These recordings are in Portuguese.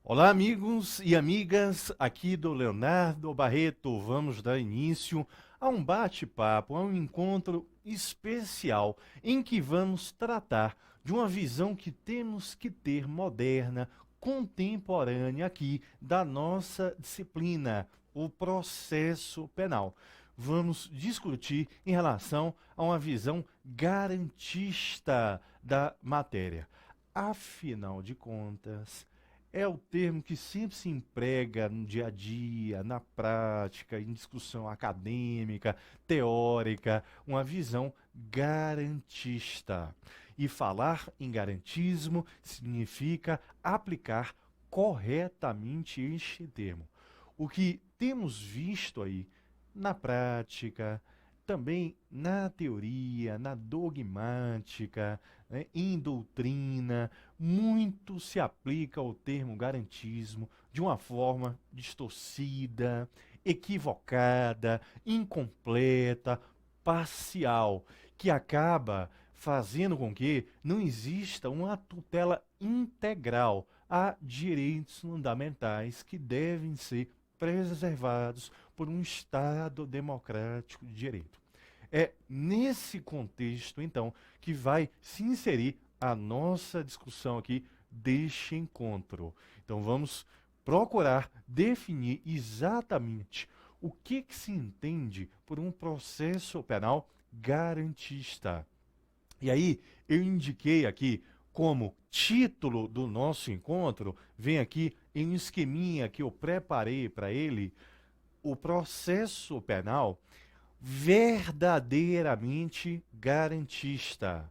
Olá, amigos e amigas, aqui do Leonardo Barreto. Vamos dar início a um bate-papo, a um encontro especial em que vamos tratar de uma visão que temos que ter moderna, contemporânea aqui da nossa disciplina, o processo penal. Vamos discutir em relação a uma visão garantista da matéria. Afinal de contas, é o termo que sempre se emprega no dia a dia, na prática, em discussão acadêmica, teórica, uma visão garantista. E falar em garantismo significa aplicar corretamente este termo. O que temos visto aí na prática, também na teoria, na dogmática, né, em doutrina, muito se aplica o termo garantismo de uma forma distorcida, equivocada, incompleta, parcial, que acaba fazendo com que não exista uma tutela integral a direitos fundamentais que devem ser preservados por um Estado democrático de direito. É nesse contexto, então, que vai se inserir a nossa discussão aqui deste encontro. Então, vamos procurar definir exatamente o que se entende por um processo penal garantista. E aí, eu indiquei aqui como título do nosso encontro, vem aqui em um esqueminha que eu preparei para ele, o processo penal verdadeiramente garantista.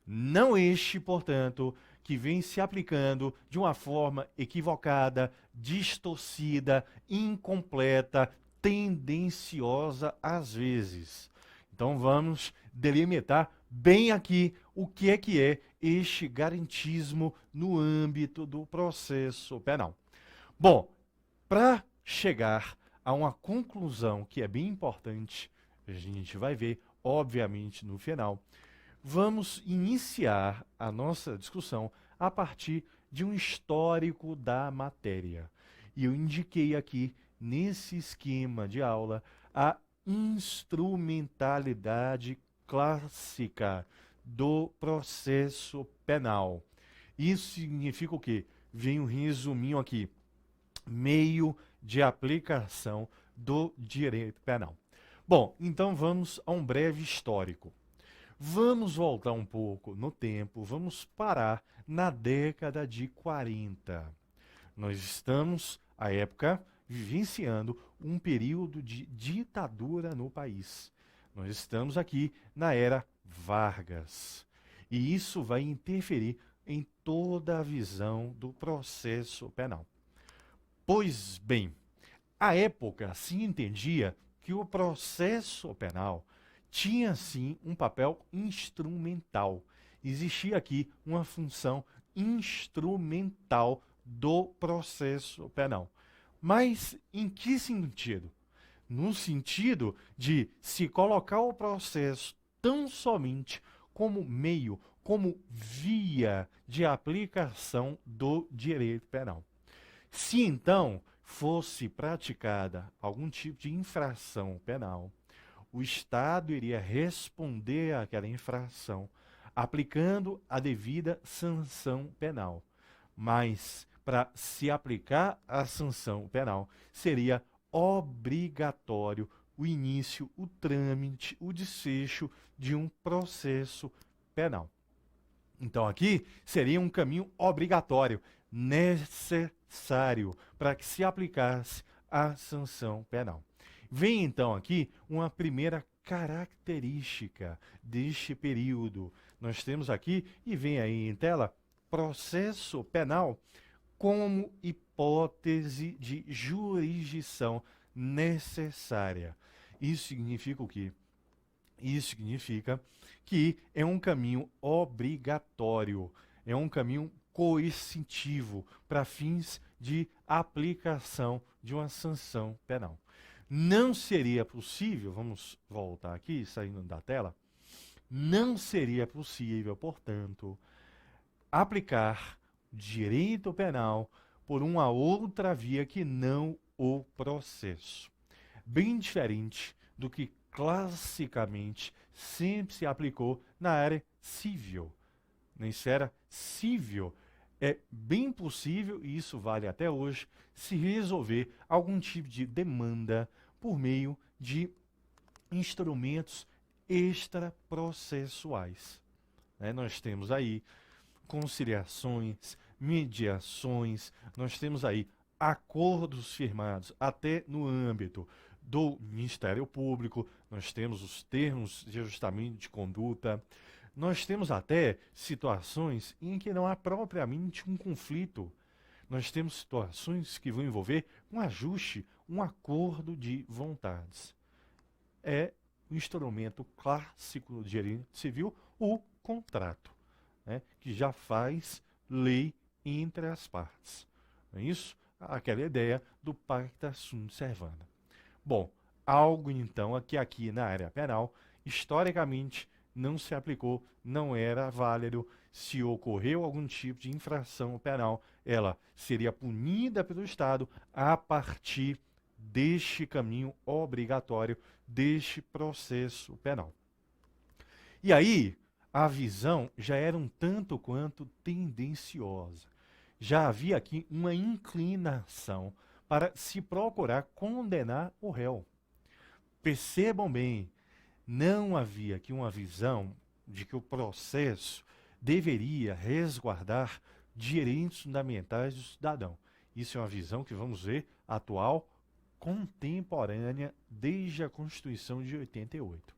Não este, portanto, que vem se aplicando de uma forma equivocada, distorcida, incompleta, tendenciosa às vezes. Então vamos delimitar bem aqui o que é este garantismo no âmbito do processo penal. Bom, para chegar a uma conclusão que é bem importante, a gente vai ver, obviamente, no final, vamos iniciar a nossa discussão a partir de um histórico da matéria. E eu indiquei aqui, nesse esquema de aula, a instrumentalidade clássica do processo penal. Isso significa o quê? Vem um resuminho aqui. Meio de aplicação do direito penal. Bom, então vamos a um breve histórico. Vamos voltar um pouco no tempo, vamos parar na década de 40. Nós estamos, à época, vivenciando um período de ditadura no país. Nós estamos aqui na era Vargas. E isso vai interferir em toda a visão do processo penal. Pois bem, à época se entendia que o processo penal tinha sim um papel instrumental. Existia aqui uma função instrumental do processo penal. Mas em que sentido? No sentido de se colocar o processo tão somente como meio, como via de aplicação do direito penal. Se então fosse praticada algum tipo de infração penal, o Estado iria responder àquela infração aplicando a devida sanção penal. Mas, para se aplicar a sanção penal, seria obrigatório o início, o trâmite, o desfecho de um processo penal. Então aqui seria um caminho obrigatório, necessário, para que se aplicasse a sanção penal. Vem então aqui uma primeira característica deste período. Nós temos aqui, e vem aí em tela, processo penal como hipótese de jurisdição necessária. Isso significa o quê? Isso significa que é um caminho obrigatório, é um caminho coercitivo para fins de aplicação de uma sanção penal. Não seria possível, vamos voltar aqui, saindo da tela, não seria possível, portanto, aplicar direito penal por uma outra via que não o processo. Bem diferente do que classicamente sempre se aplicou na área civil. Na esfera civil, é bem possível, e isso vale até hoje, se resolver algum tipo de demanda por meio de instrumentos extraprocessuais. Nós temos aí conciliações, mediações, nós temos aí acordos firmados até no âmbito do Ministério Público, nós temos os termos de ajustamento de conduta, nós temos até situações em que não há propriamente um conflito. Nós temos situações que vão envolver um ajuste, um acordo de vontades. É o instrumento clássico do direito civil, o contrato, que já faz lei entre as partes. Não é isso? Aquela ideia do pacta sunt servanda. Bom, algo então aqui na área penal, historicamente, não se aplicou, não era válido. Se ocorreu algum tipo de infração penal, ela seria punida pelo Estado a partir deste caminho obrigatório, deste processo penal. E aí, a visão já era um tanto quanto tendenciosa. Já havia aqui uma inclinação para se procurar condenar o réu. Percebam bem, não havia aqui uma visão de que o processo deveria resguardar direitos fundamentais do cidadão. Isso é uma visão que vamos ver atual, contemporânea, desde a Constituição de 88.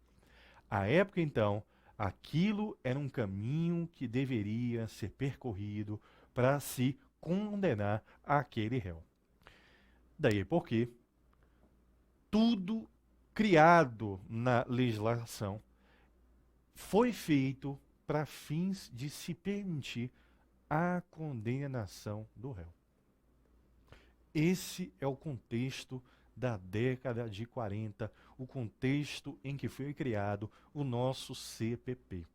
À época, então, aquilo era um caminho que deveria ser percorrido para se condenar aquele réu. Daí porque tudo criado na legislação foi feito para fins de se permitir a condenação do réu. Esse é o contexto da década de 40, o contexto em que foi criado o nosso CPP.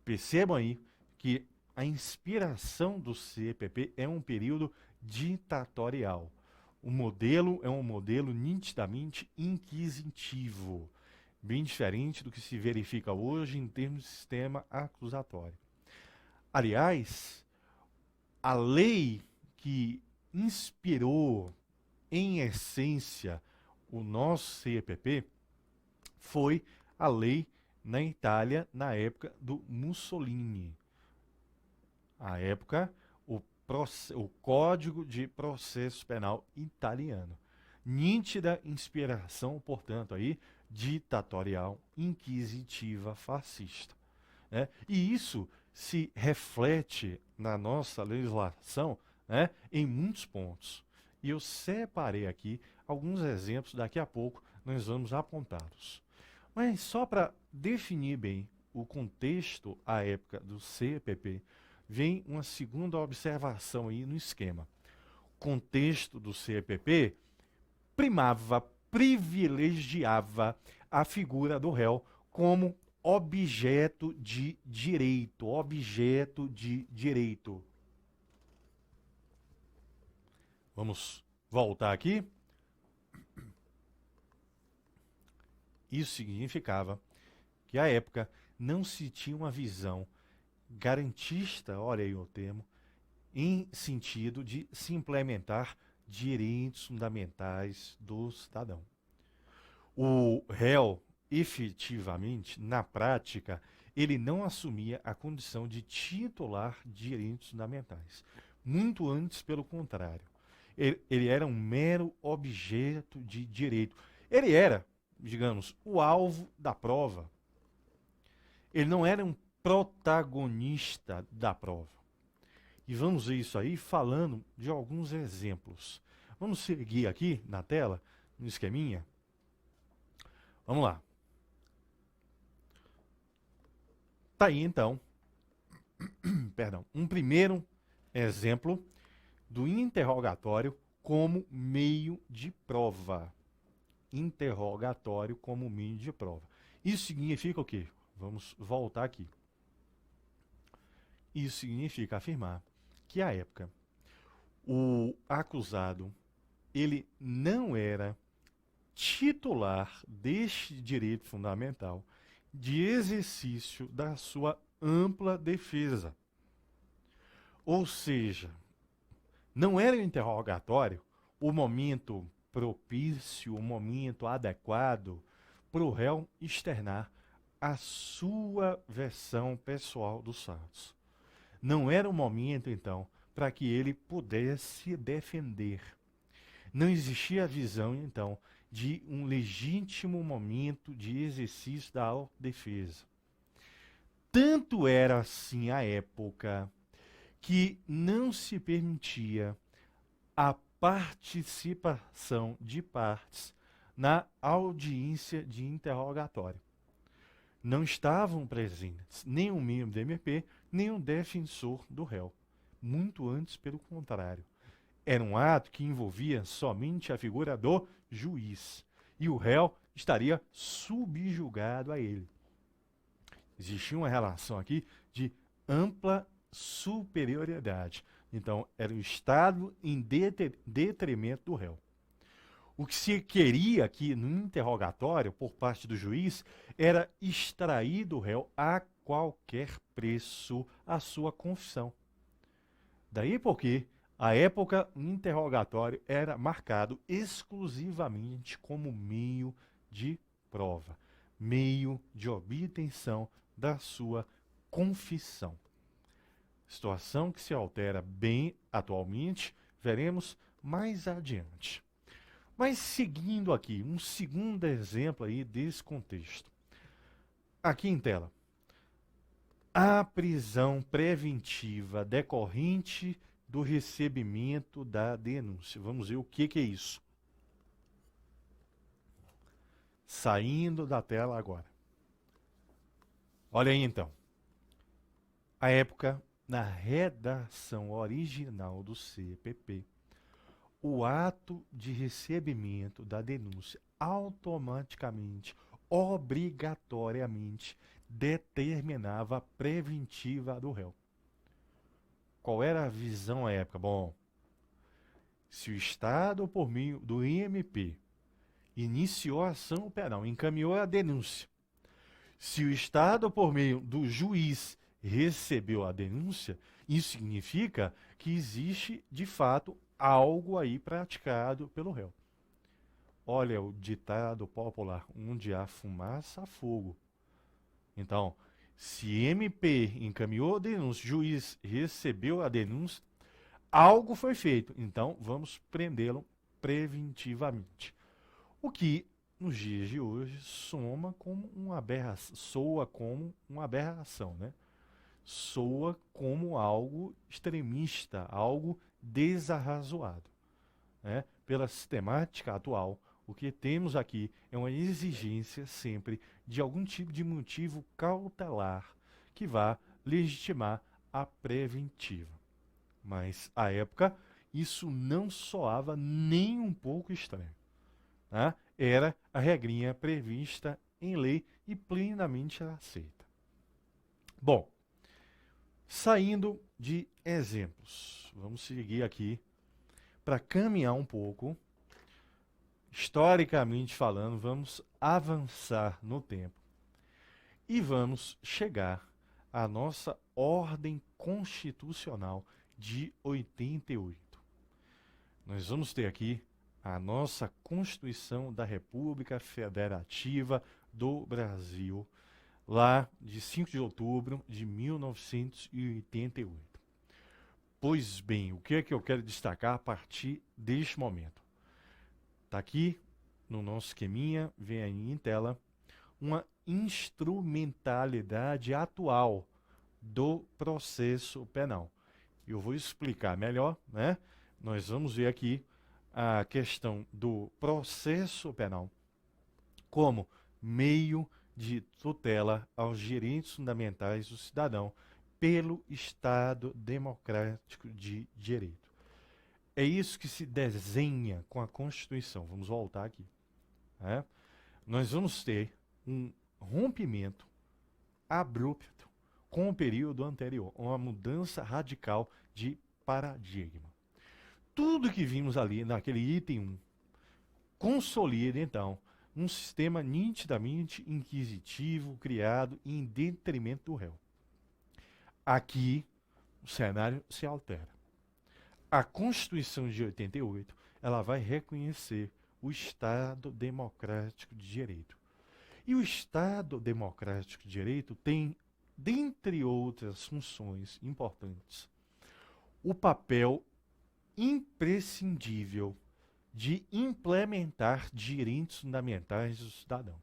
Percebam aí que a inspiração do CPP é um período ditatorial. O modelo é um modelo nitidamente inquisitivo, bem diferente do que se verifica hoje em termos de sistema acusatório. Aliás, a lei que inspirou, em essência, o nosso CPP foi a lei na Itália, na época do Mussolini. À época, o Código de Processo Penal italiano. Nítida inspiração, portanto, aí, ditatorial, inquisitiva, fascista. E isso se reflete na nossa legislação, em muitos pontos. E eu separei aqui alguns exemplos, daqui a pouco nós vamos apontá-los. Mas só para definir bem o contexto à época do CPP, vem uma segunda observação aí no esquema. O contexto do CPP privilegiava a figura do réu como objeto de direito, Vamos voltar aqui. Isso significava que, à época, não se tinha uma visão garantista, olha aí o termo, em sentido de se implementar direitos fundamentais do cidadão. O réu, efetivamente, na prática, ele não assumia a condição de titular de direitos fundamentais. Muito antes, pelo contrário. Ele era um mero objeto de direito. Ele era, digamos, o alvo da prova. Ele não era um protagonista da prova. E vamos ver isso aí falando de alguns exemplos. Vamos seguir aqui na tela, no esqueminha. Vamos lá. Tá aí então, um primeiro exemplo do interrogatório como meio de prova. Interrogatório como meio de prova. Isso significa o quê? Vamos voltar aqui. Isso significa afirmar que, à época, O acusado, ele não era titular deste direito fundamental de exercício da sua ampla defesa. Ou seja, não era o interrogatório o momento propício, o momento adequado para o réu externar a sua versão pessoal dos fatos. Não era o momento, então, para que ele pudesse defender. Não existia a visão, então, de um legítimo momento de exercício da autodefesa. Tanto era assim a época que não se permitia a participação de partes na audiência de interrogatório. Não estavam presentes nem um membro do MP, nem um defensor do réu. Muito antes, pelo contrário. Era um ato que envolvia somente a figura do juiz, e o réu estaria subjugado a ele. Existia uma relação aqui de ampla superioridade. Então, era o Estado em detrimento do réu. O que se queria aqui no interrogatório, por parte do juiz, era extrair do réu a qualquer preço a sua confissão. Daí porque, à época, o interrogatório era marcado exclusivamente como meio de prova, meio de obtenção da sua confissão. Situação que se altera bem atualmente, veremos mais adiante. Mas seguindo aqui, um segundo exemplo aí desse contexto. Aqui em tela. A prisão preventiva decorrente do recebimento da denúncia. Vamos ver o que é isso. Saindo da tela agora. Olha aí então. A época, na redação original do CPP, o ato de recebimento da denúncia automaticamente, obrigatoriamente, determinava a preventiva do réu. Qual era a visão à época? Bom, se o Estado, por meio do IMP, iniciou a ação penal, encaminhou a denúncia, se o Estado, por meio do juiz, recebeu a denúncia, isso significa que existe, de fato, algo aí praticado pelo réu. Olha o ditado popular, onde há fumaça, há fogo. Então, se MP encaminhou a denúncia, juiz recebeu a denúncia, algo foi feito. Então, vamos prendê-lo preventivamente. O que, nos dias de hoje, soa como uma aberração, né? Soa como algo extremista, algo desarrazoado, né? Pela sistemática atual, o que temos aqui é uma exigência sempre de algum tipo de motivo cautelar que vá legitimar a preventiva. Mas, à época, isso não soava nem um pouco estranho, né? Era a regrinha prevista em lei e plenamente aceita. Bom, saindo de exemplos, vamos seguir aqui para caminhar um pouco. Historicamente falando, vamos avançar no tempo e vamos chegar à nossa ordem constitucional de 88. Nós vamos ter aqui a nossa Constituição da República Federativa do Brasil, lá de 5 de outubro de 1988. Pois bem, o que é que eu quero destacar a partir deste momento? Está aqui no nosso esqueminha, vem aí em tela, uma instrumentalidade atual do processo penal. Eu vou explicar melhor, né? Nós vamos ver aqui a questão do processo penal como meio de tutela aos direitos fundamentais do cidadão pelo Estado Democrático de Direito. É isso que se desenha com a Constituição. Vamos voltar aqui, né? Nós vamos ter um rompimento abrupto com o período anterior, uma mudança radical de paradigma. Tudo que vimos ali naquele item 1 consolida, então, um sistema nitidamente inquisitivo criado em detrimento do réu. Aqui, o cenário se altera. A Constituição de 88, ela vai reconhecer o Estado Democrático de Direito. E o Estado Democrático de Direito tem, dentre outras funções importantes, o papel imprescindível de implementar direitos fundamentais do cidadão.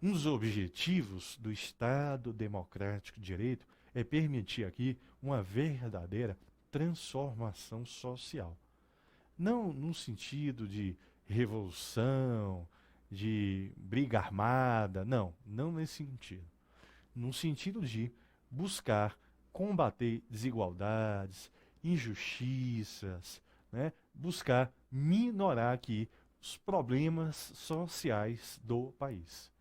Um dos objetivos do Estado Democrático de Direito é permitir aqui uma verdadeira transformação social. Não no sentido de revolução, de briga armada, não nesse sentido. No sentido de buscar combater desigualdades, injustiças, né? Buscar minorar aqui os problemas sociais do país.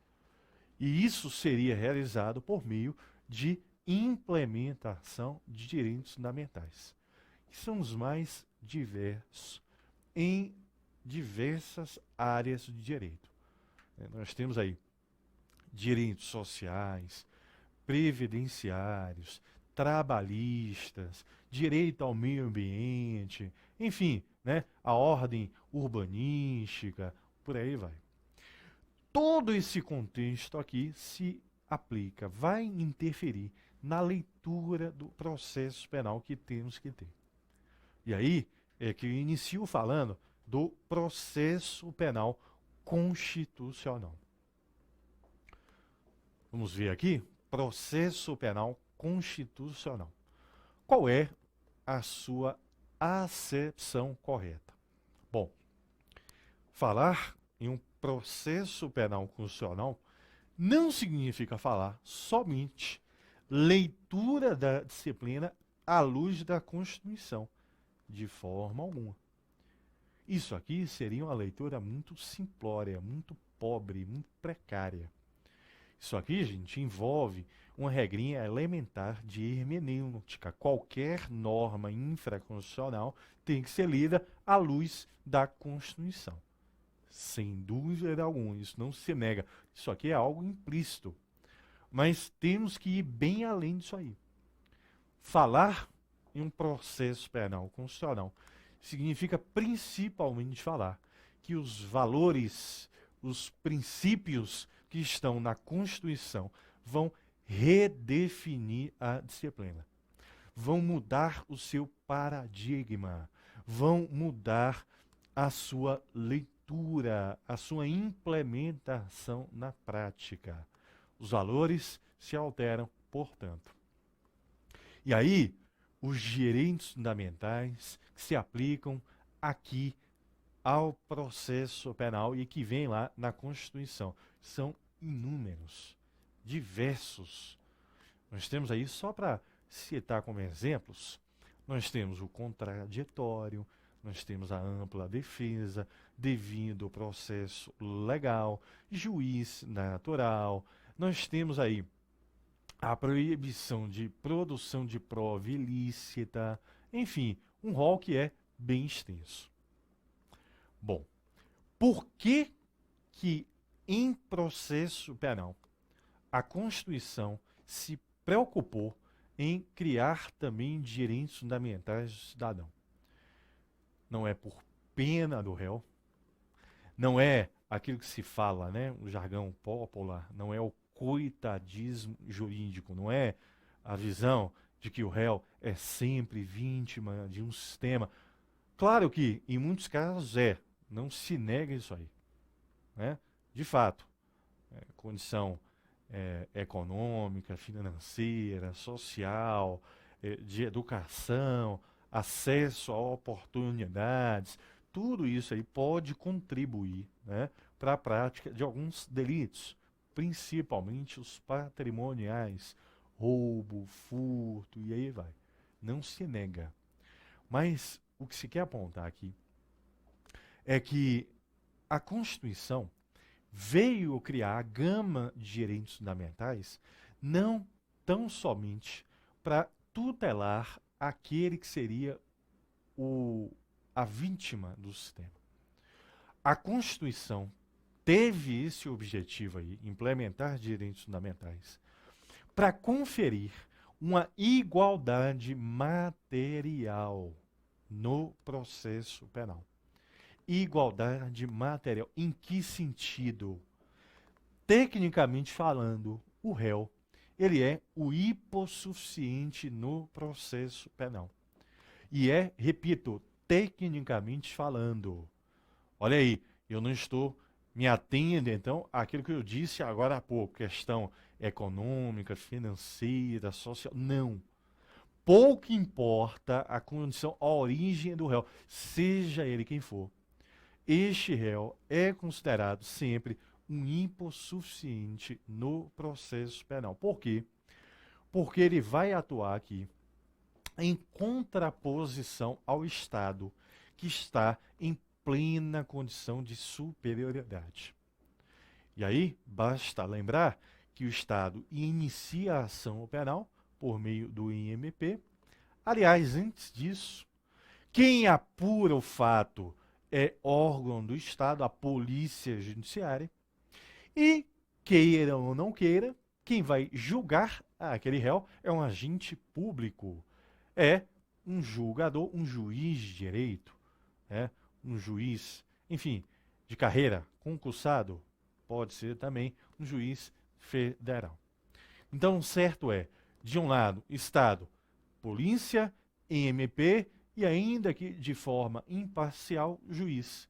E isso seria realizado por meio de implementação de direitos fundamentais, que são os mais diversos em diversas áreas de direito. Nós temos aí direitos sociais, previdenciários, trabalhistas, direito ao meio ambiente, enfim, né, a ordem urbanística, por aí vai. Todo esse contexto aqui se aplica, vai interferir na leitura do processo penal que temos que ter. E aí é que eu inicio falando do processo penal constitucional. Vamos ver aqui, processo penal constitucional. Qual é a sua acepção correta? Bom, falar em um processo penal constitucional não significa falar somente leitura da disciplina à luz da Constituição, de forma alguma. Isso aqui seria uma leitura muito simplória, muito pobre, muito precária. Isso aqui, gente, envolve uma regrinha elementar de hermenêutica. Qualquer norma infraconstitucional tem que ser lida à luz da Constituição. Sem dúvida alguma, isso não se nega. Isso aqui é algo implícito. Mas temos que ir bem além disso aí. Falar em um processo penal constitucional significa principalmente falar que os valores, os princípios que estão na Constituição vão redefinir a disciplina, vão mudar o seu paradigma, vão mudar a sua leitura, a sua implementação na prática. Os valores se alteram, portanto. E aí, os direitos fundamentais que se aplicam aqui ao processo penal e que vem lá na Constituição são inúmeros, diversos. Nós temos aí, só para citar como exemplos, nós temos o contraditório, nós temos a ampla defesa, devido processo legal, juiz natural, nós temos aí a proibição de produção de prova ilícita, enfim, um rol que é bem extenso. Bom, por que em processo penal a Constituição se preocupou em criar também direitos fundamentais do cidadão? Não é por pena do réu, não é aquilo que se fala, né, o jargão popular, não é o coitadismo jurídico, não é a visão de que o réu é sempre vítima de um sistema. Claro que, em muitos casos, não se nega isso aí, né? De fato, condição econômica, financeira, social, de educação, acesso a oportunidades, tudo isso aí pode contribuir, né, para a prática de alguns delitos, principalmente os patrimoniais, roubo, furto, e aí vai. Não se nega. Mas o que se quer apontar aqui é que a Constituição veio criar a gama de direitos fundamentais não tão somente para tutelar aquele que seria a vítima do sistema. A Constituição teve esse objetivo aí, implementar direitos fundamentais, para conferir uma igualdade material no processo penal. Igualdade material. Em que sentido? Tecnicamente falando, o réu, ele é o hipossuficiente no processo penal. E é, repito, tecnicamente falando. Olha aí, eu não estou me atendo, então, àquilo que eu disse agora há pouco, questão econômica, financeira, social. Não. Pouco importa a condição, a origem do réu, seja ele quem for. Este réu é considerado sempre um hipossuficiente no processo penal. Por quê? Porque ele vai atuar aqui em contraposição ao Estado, que está em plena condição de superioridade. E aí, basta lembrar que o Estado inicia a ação penal por meio do IMP. Aliás, antes disso, quem apura o fato é órgão do Estado, a Polícia Judiciária. E, queira ou não queira, quem vai julgar aquele réu é um agente público. É um julgador, um juiz de direito, um juiz, enfim, de carreira, concursado, pode ser também um juiz federal. Então, certo é, de um lado, Estado, polícia, MP e ainda que de forma imparcial, juiz.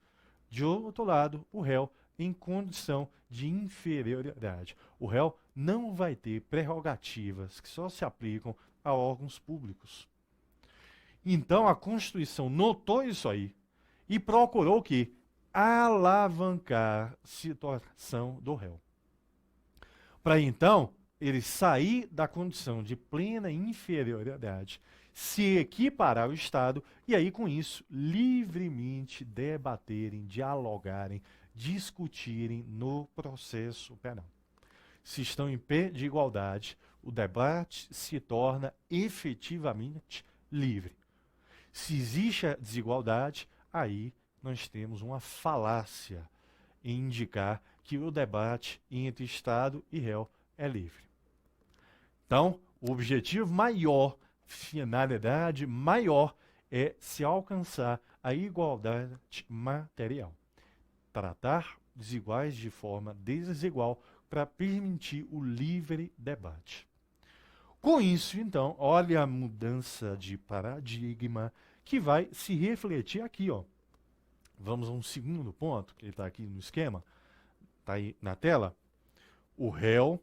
De outro lado, o réu em condição de inferioridade. O réu não vai ter prerrogativas que só se aplicam a órgãos públicos. Então, a Constituição notou isso aí e procurou que alavancar a situação do réu. Para então, ele sair da condição de plena inferioridade, se equiparar ao Estado e aí, com isso, livremente debaterem, dialogarem, discutirem no processo penal. Se estão em pé de igualdade, o debate se torna efetivamente livre. Se existe a desigualdade, aí nós temos uma falácia em indicar que o debate entre Estado e réu é livre. Então, o objetivo maior, finalidade maior, é se alcançar a igualdade material. Tratar desiguais de forma desigual para permitir o livre debate. Com isso, então, olha a mudança de paradigma que vai se refletir aqui, ó. Vamos a um segundo ponto, que está aqui no esquema, está aí na tela. O réu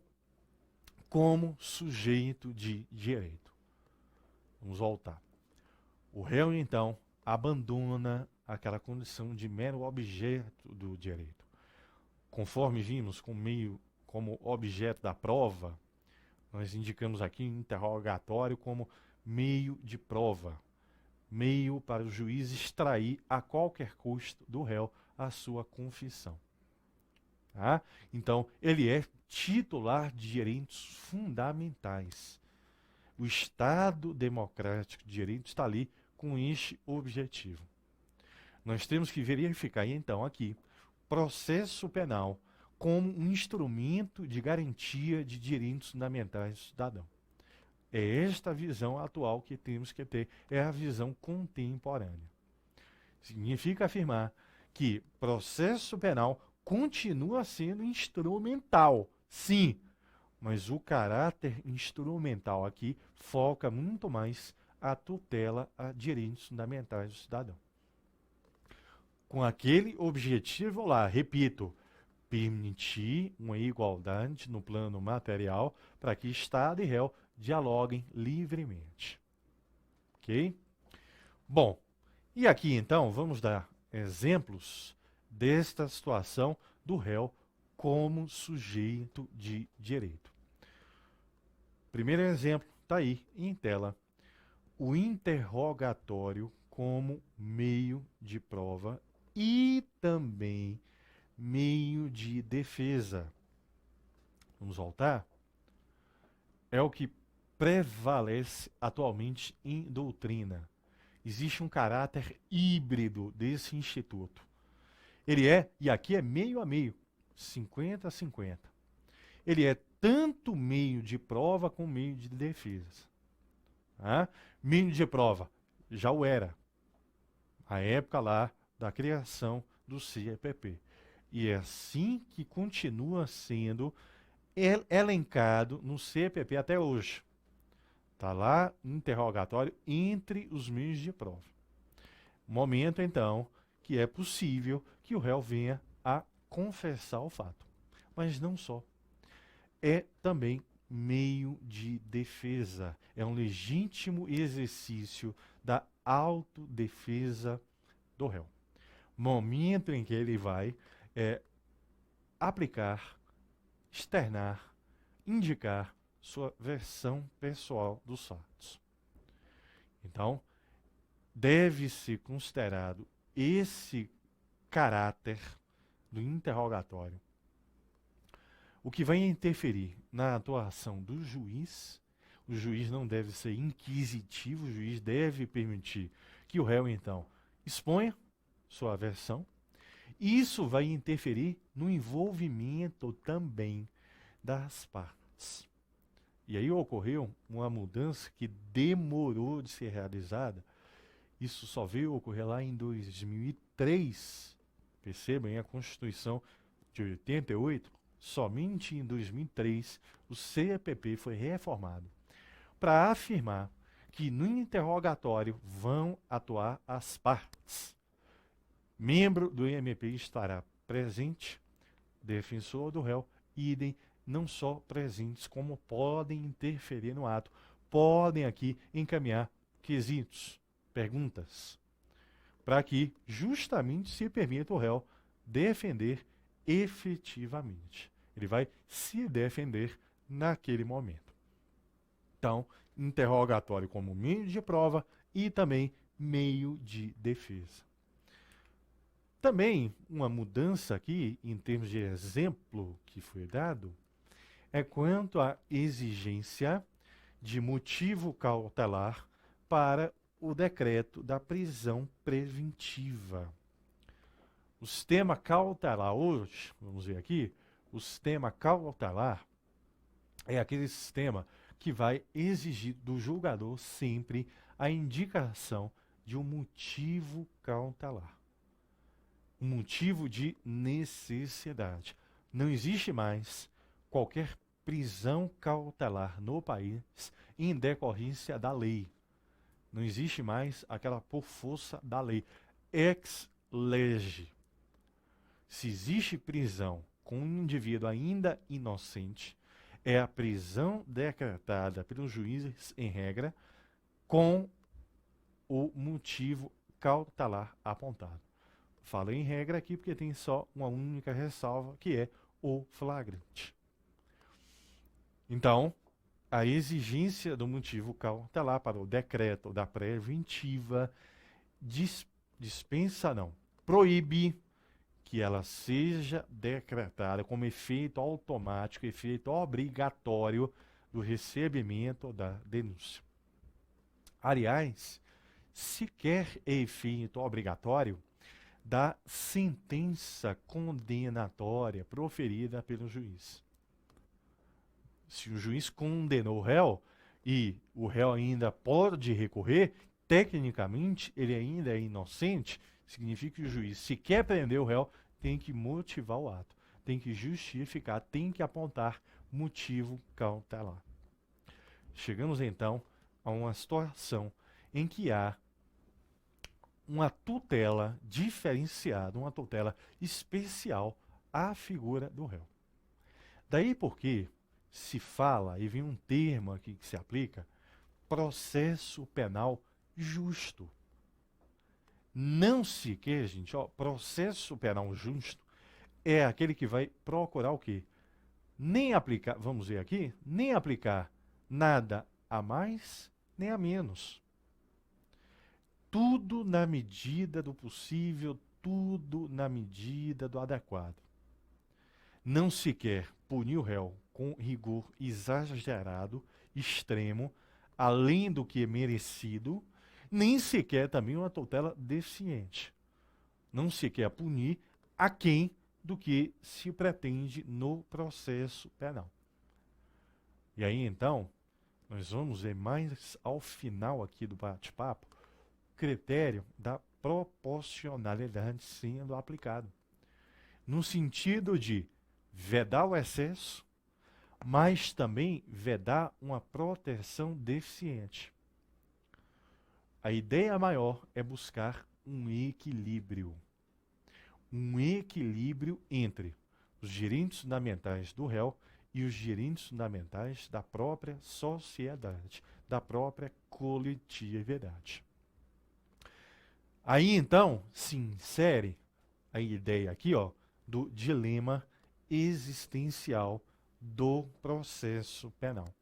como sujeito de direito. Vamos voltar. O réu, então, abandona aquela condição de mero objeto do direito. Conforme vimos como objeto da prova, nós indicamos aqui interrogatório como meio de prova, meio para o juiz extrair a qualquer custo do réu a sua confissão. Tá? Então, ele é titular de direitos fundamentais. O Estado democrático de direito está ali com este objetivo. Nós temos que verificar, então, aqui, processo penal como um instrumento de garantia de direitos fundamentais do cidadão. É esta a visão atual que temos que ter, é a visão contemporânea. Significa afirmar que processo penal continua sendo instrumental, sim, mas o caráter instrumental aqui foca muito mais a tutela a direitos fundamentais do cidadão. Com aquele objetivo lá, repito, permitir uma igualdade no plano material para que Estado e réu dialoguem livremente. Ok? Bom, e aqui então vamos dar exemplos desta situação do réu como sujeito de direito. Primeiro exemplo está aí em tela. O interrogatório como meio de prova e também meio de defesa. Vamos voltar? É o que prevalece atualmente em doutrina, existe um caráter híbrido desse instituto. Ele é, e aqui é meio a meio, 50 a 50. Ele é tanto meio de prova como meio de defesa. Tá? Meio de prova já o era, a época lá da criação do CEPP. E é assim que continua sendo elencado no CEPP até hoje. Está lá interrogatório entre os meios de prova. Momento, então, que é possível que o réu venha a confessar o fato. Mas não só. É também meio de defesa. É um legítimo exercício da autodefesa do réu. Momento em que ele vai aplicar, externar, indicar sua versão pessoal dos fatos. Então, deve ser considerado esse caráter do interrogatório o que vai interferir na atuação do juiz. O juiz não deve ser inquisitivo, o juiz deve permitir que o réu, então, exponha sua versão. Isso vai interferir no envolvimento também das partes. E aí ocorreu uma mudança que demorou de ser realizada. Isso só veio ocorrer lá em 2003. Percebem, a Constituição de 88, somente em 2003, o CEPP foi reformado para afirmar que no interrogatório vão atuar as partes. Membro do MP estará presente, defensor do réu, idem, não só presentes, como podem interferir no ato, podem aqui encaminhar quesitos, perguntas, para que justamente se permita o réu defender efetivamente. Ele vai se defender naquele momento. Então, interrogatório como meio de prova e também meio de defesa. Também uma mudança aqui, em termos de exemplo que foi dado, é quanto à exigência de motivo cautelar para o decreto da prisão preventiva. O sistema cautelar hoje, vamos ver aqui, o sistema cautelar é aquele sistema que vai exigir do julgador sempre a indicação de um motivo cautelar. Um motivo de necessidade. Não existe mais qualquer prisão cautelar no país em decorrência da lei. Não existe mais aquela por força da lei. Ex lege. Se existe prisão com um indivíduo ainda inocente, é a prisão decretada pelos juízes, em regra, com o motivo cautelar apontado. Falo em regra aqui porque tem só uma única ressalva, que é o flagrante. Então, a exigência do motivo cautelar para o decreto da preventiva proíbe que ela seja decretada como efeito automático, efeito obrigatório do recebimento da denúncia. Aliás, sequer é efeito obrigatório da sentença condenatória proferida pelo juiz. Se o juiz condenou o réu e o réu ainda pode recorrer, tecnicamente ele ainda é inocente, significa que o juiz, se quer prender o réu, tem que motivar o ato, tem que justificar, tem que apontar motivo cautelar. Chegamos então a uma situação em que há uma tutela diferenciada, uma tutela especial à figura do réu. Daí porque se fala, e vem um termo aqui que se aplica, processo penal justo. Não se quer, gente, processo penal justo é aquele que vai procurar o quê? Nem aplicar, vamos ver aqui, nem aplicar nada a mais, nem a menos. Tudo na medida do possível, tudo na medida do adequado. Não se quer punir o réu com rigor exagerado, extremo, além do que é merecido, nem sequer também uma tutela deficiente. Não se quer punir a quem do que se pretende no processo penal. E aí, então, nós vamos ver mais ao final aqui do bate-papo o critério da proporcionalidade sendo aplicado. No sentido de vedar o excesso, mas também vedar uma proteção deficiente. A ideia maior é buscar um equilíbrio. Um equilíbrio entre os direitos fundamentais do réu e os direitos fundamentais da própria sociedade, da própria coletividade. Aí, então, se insere a ideia aqui, ó, do dilema existencial do processo penal.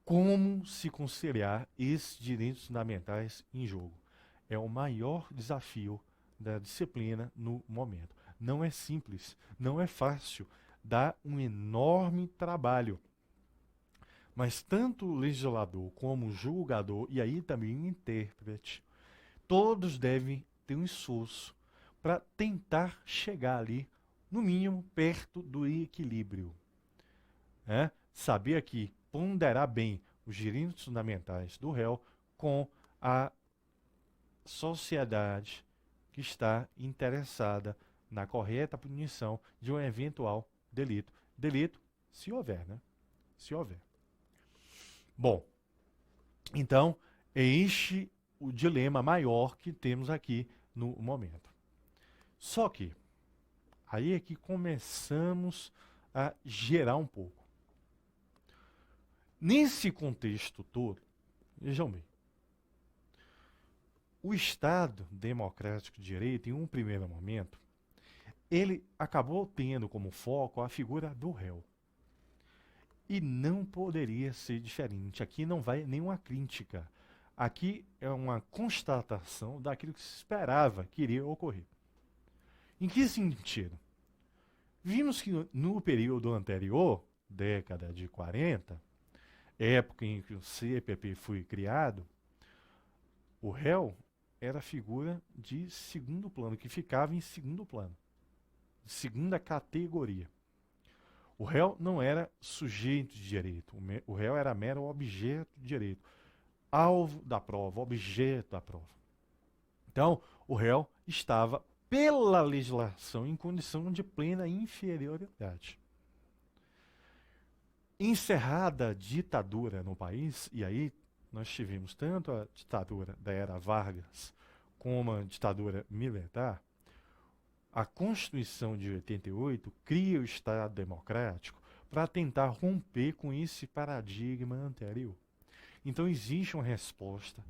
Como se conciliar esses direitos fundamentais em jogo? É o maior desafio da disciplina no momento. Não é simples, não é fácil, dá um enorme trabalho. Mas tanto o legislador como o julgador, e aí também o intérprete, todos devem ter um esforço para tentar chegar ali, no mínimo, perto do equilíbrio. Saber aqui, ponderar bem os direitos fundamentais do réu com a sociedade que está interessada na correta punição de um eventual delito. Delito, se houver, né? Se houver. Bom, então, é este o dilema maior que temos aqui no momento. Só que, aí é que começamos a gerar um pouco. Nesse contexto todo, vejam bem, o Estado democrático de direito, em um primeiro momento, ele acabou tendo como foco a figura do réu. E não poderia ser diferente. Aqui não vai nenhuma crítica. Aqui é uma constatação daquilo que se esperava que iria ocorrer. Em que sentido? Vimos que no período anterior, década de 40, época em que o CPP foi criado, o réu era figura de segundo plano, que ficava em segundo plano, segunda categoria. O réu não era sujeito de direito, o réu era mero objeto de direito, alvo da prova, objeto da prova. Então, o réu estava, pela legislação, em condição de plena inferioridade. Encerrada a ditadura no país, e aí nós tivemos tanto a ditadura da era Vargas como a ditadura militar, a Constituição de 88 cria o Estado Democrático para tentar romper com esse paradigma anterior. Então existe uma resposta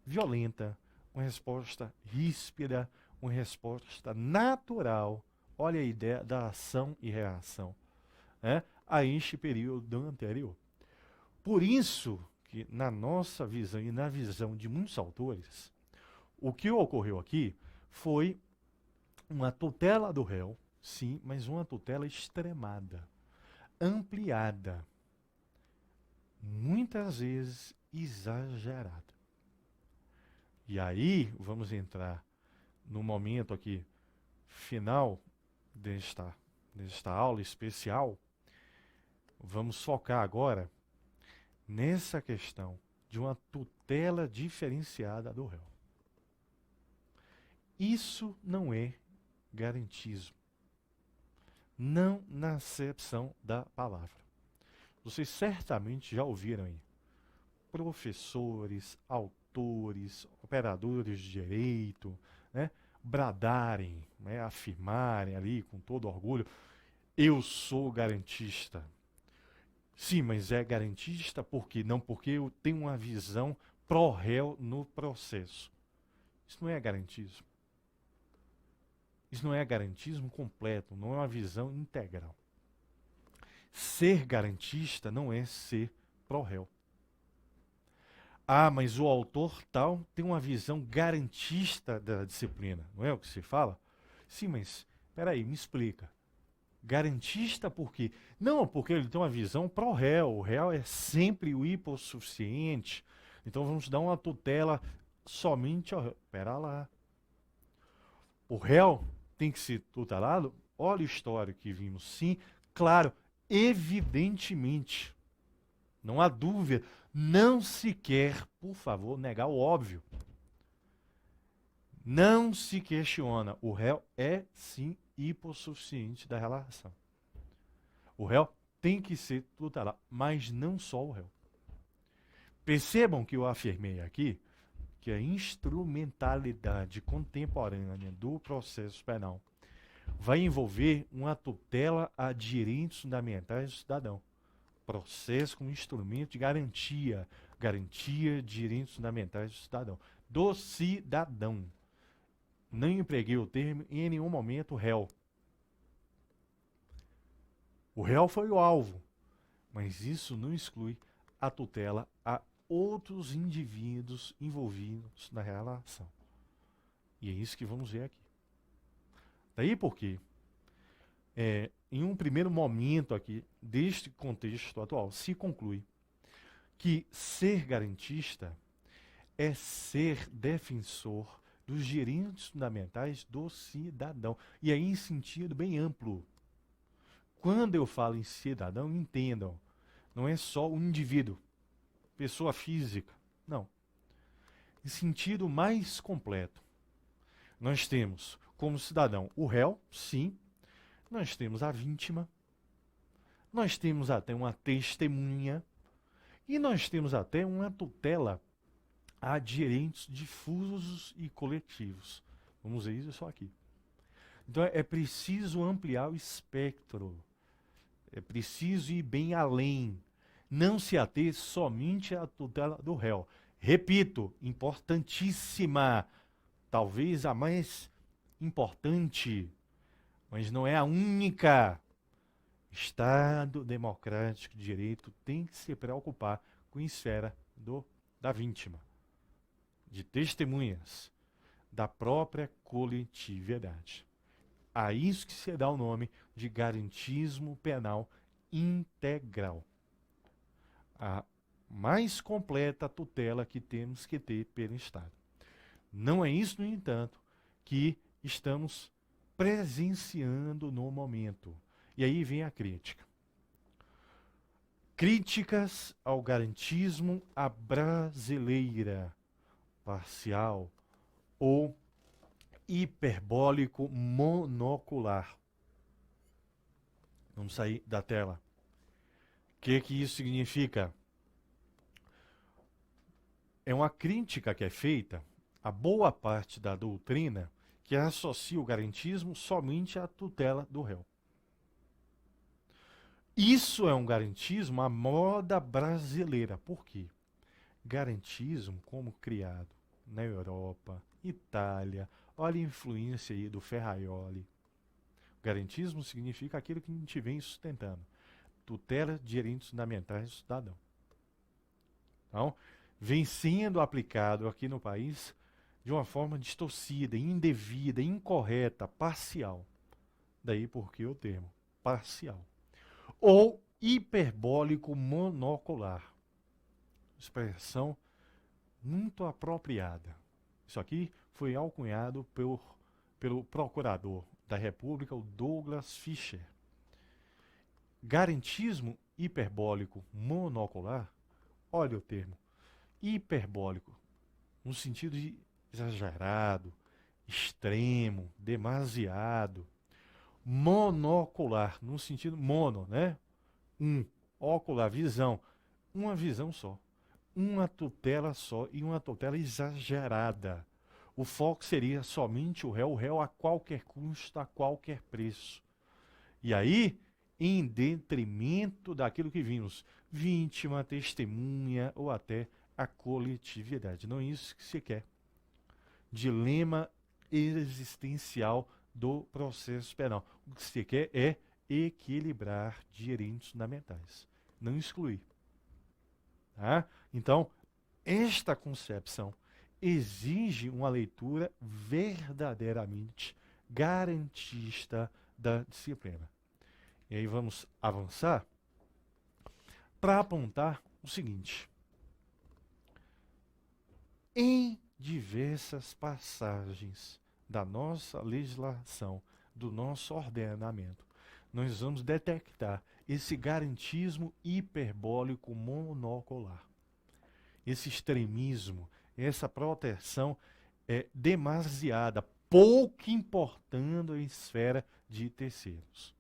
violenta, uma resposta ríspida, uma resposta natural, olha a ideia da ação e reação, a este período anterior. Por isso que na nossa visão e na visão de muitos autores, o que ocorreu aqui foi uma tutela do réu, sim, mas uma tutela extremada, ampliada, muitas vezes exagerada. E aí vamos entrar no momento aqui final desta aula especial. Vamos focar agora nessa questão de uma tutela diferenciada do réu. Isso não é garantismo. Não na acepção da palavra. Vocês certamente já ouviram aí professores, autores, operadores de direito, bradarem, afirmarem ali com todo orgulho, eu sou garantista. Sim, mas é garantista por quê? Não porque eu tenho uma visão pró-réu no processo. Isso não é garantismo. Isso não é garantismo completo, não é uma visão integral. Ser garantista não é ser pró-réu. Ah, mas o autor tal tem uma visão garantista da disciplina, não é o que se fala? Sim, mas, peraí, me explica. Garantista por quê? Não, porque ele tem uma visão pró-réu. O réu é sempre o hipossuficiente, Então vamos dar uma tutela somente ao réu. Pera lá. O réu tem que ser tutelado? Olha o histórico que vimos. Sim, claro, evidentemente. Não há dúvida. Não se quer, por favor, negar o óbvio. Não se questiona. O réu é, sim, hipossuficiente da relação. O réu tem que ser tutelado, mas não só o réu. Percebam que eu afirmei aqui que a instrumentalidade contemporânea do processo penal vai envolver uma tutela a direitos fundamentais do cidadão. Processo como instrumento de garantia, garantia de direitos fundamentais do cidadão. Do cidadão. Não empreguei o termo em nenhum momento réu. O réu foi o alvo, mas isso não exclui a tutela a outros indivíduos envolvidos na relação. E é isso que vamos ver aqui. Daí porque, em um primeiro momento aqui, deste contexto atual, se conclui que ser garantista é ser defensor dos direitos fundamentais do cidadão. E aí em sentido bem amplo. Quando eu falo em cidadão, entendam, não é só o indivíduo, pessoa física, não. Em sentido mais completo, nós temos como cidadão o réu, sim, nós temos a vítima, nós temos até uma testemunha e nós temos até uma tutela a direitos difusos e coletivos. Vamos ver isso só aqui. Então é preciso ampliar o espectro, é preciso ir bem além, não se ater somente à tutela do réu. Repito, importantíssima, talvez a mais importante, mas não é a única. Estado democrático de direito tem que se preocupar com a esfera da vítima, de testemunhas, da própria coletividade. A isso que se dá o nome de garantismo penal integral. A mais completa tutela que temos que ter pelo Estado. Não é isso, no entanto, que estamos presenciando no momento. E aí vem a crítica. Críticas ao garantismo à brasileira, parcial ou hiperbólico monocular. Vamos sair da tela. O que isso significa? É uma crítica que é feita a boa parte da doutrina que associa o garantismo somente à tutela do réu. Isso é um garantismo à moda brasileira. Por quê? Garantismo, como criado na Europa, Itália, olha a influência aí do Ferraioli. Garantismo significa aquilo que a gente vem sustentando. Tutela de direitos fundamentais do cidadão. Então, vem sendo aplicado aqui no país de uma forma distorcida, indevida, incorreta, parcial. Daí porque o termo parcial. Ou hiperbólico monocular. Expressão muito apropriada. Isso aqui foi alcunhado pelo procurador da República, o Douglas Fischer. Garantismo hiperbólico monocular, olha o termo, hiperbólico, no sentido de exagerado, extremo, demasiado. Monocular, no sentido mono, né? Ocular, visão, uma visão só. Uma tutela só e uma tutela exagerada. O foco seria somente o réu a qualquer custo, a qualquer preço. E aí, em detrimento daquilo que vimos, vítima, testemunha ou até a coletividade. Não é isso que se quer. Dilema existencial do processo penal. O que se quer é equilibrar direitos fundamentais, não excluir. Tá? Então, esta concepção exige uma leitura verdadeiramente garantista da disciplina. E aí vamos avançar para apontar o seguinte. em diversas passagens da nossa legislação, do nosso ordenamento, nós vamos detectar esse garantismo hiperbólico monocular, esse extremismo, essa proteção demasiada, pouco importando a esfera de terceiros.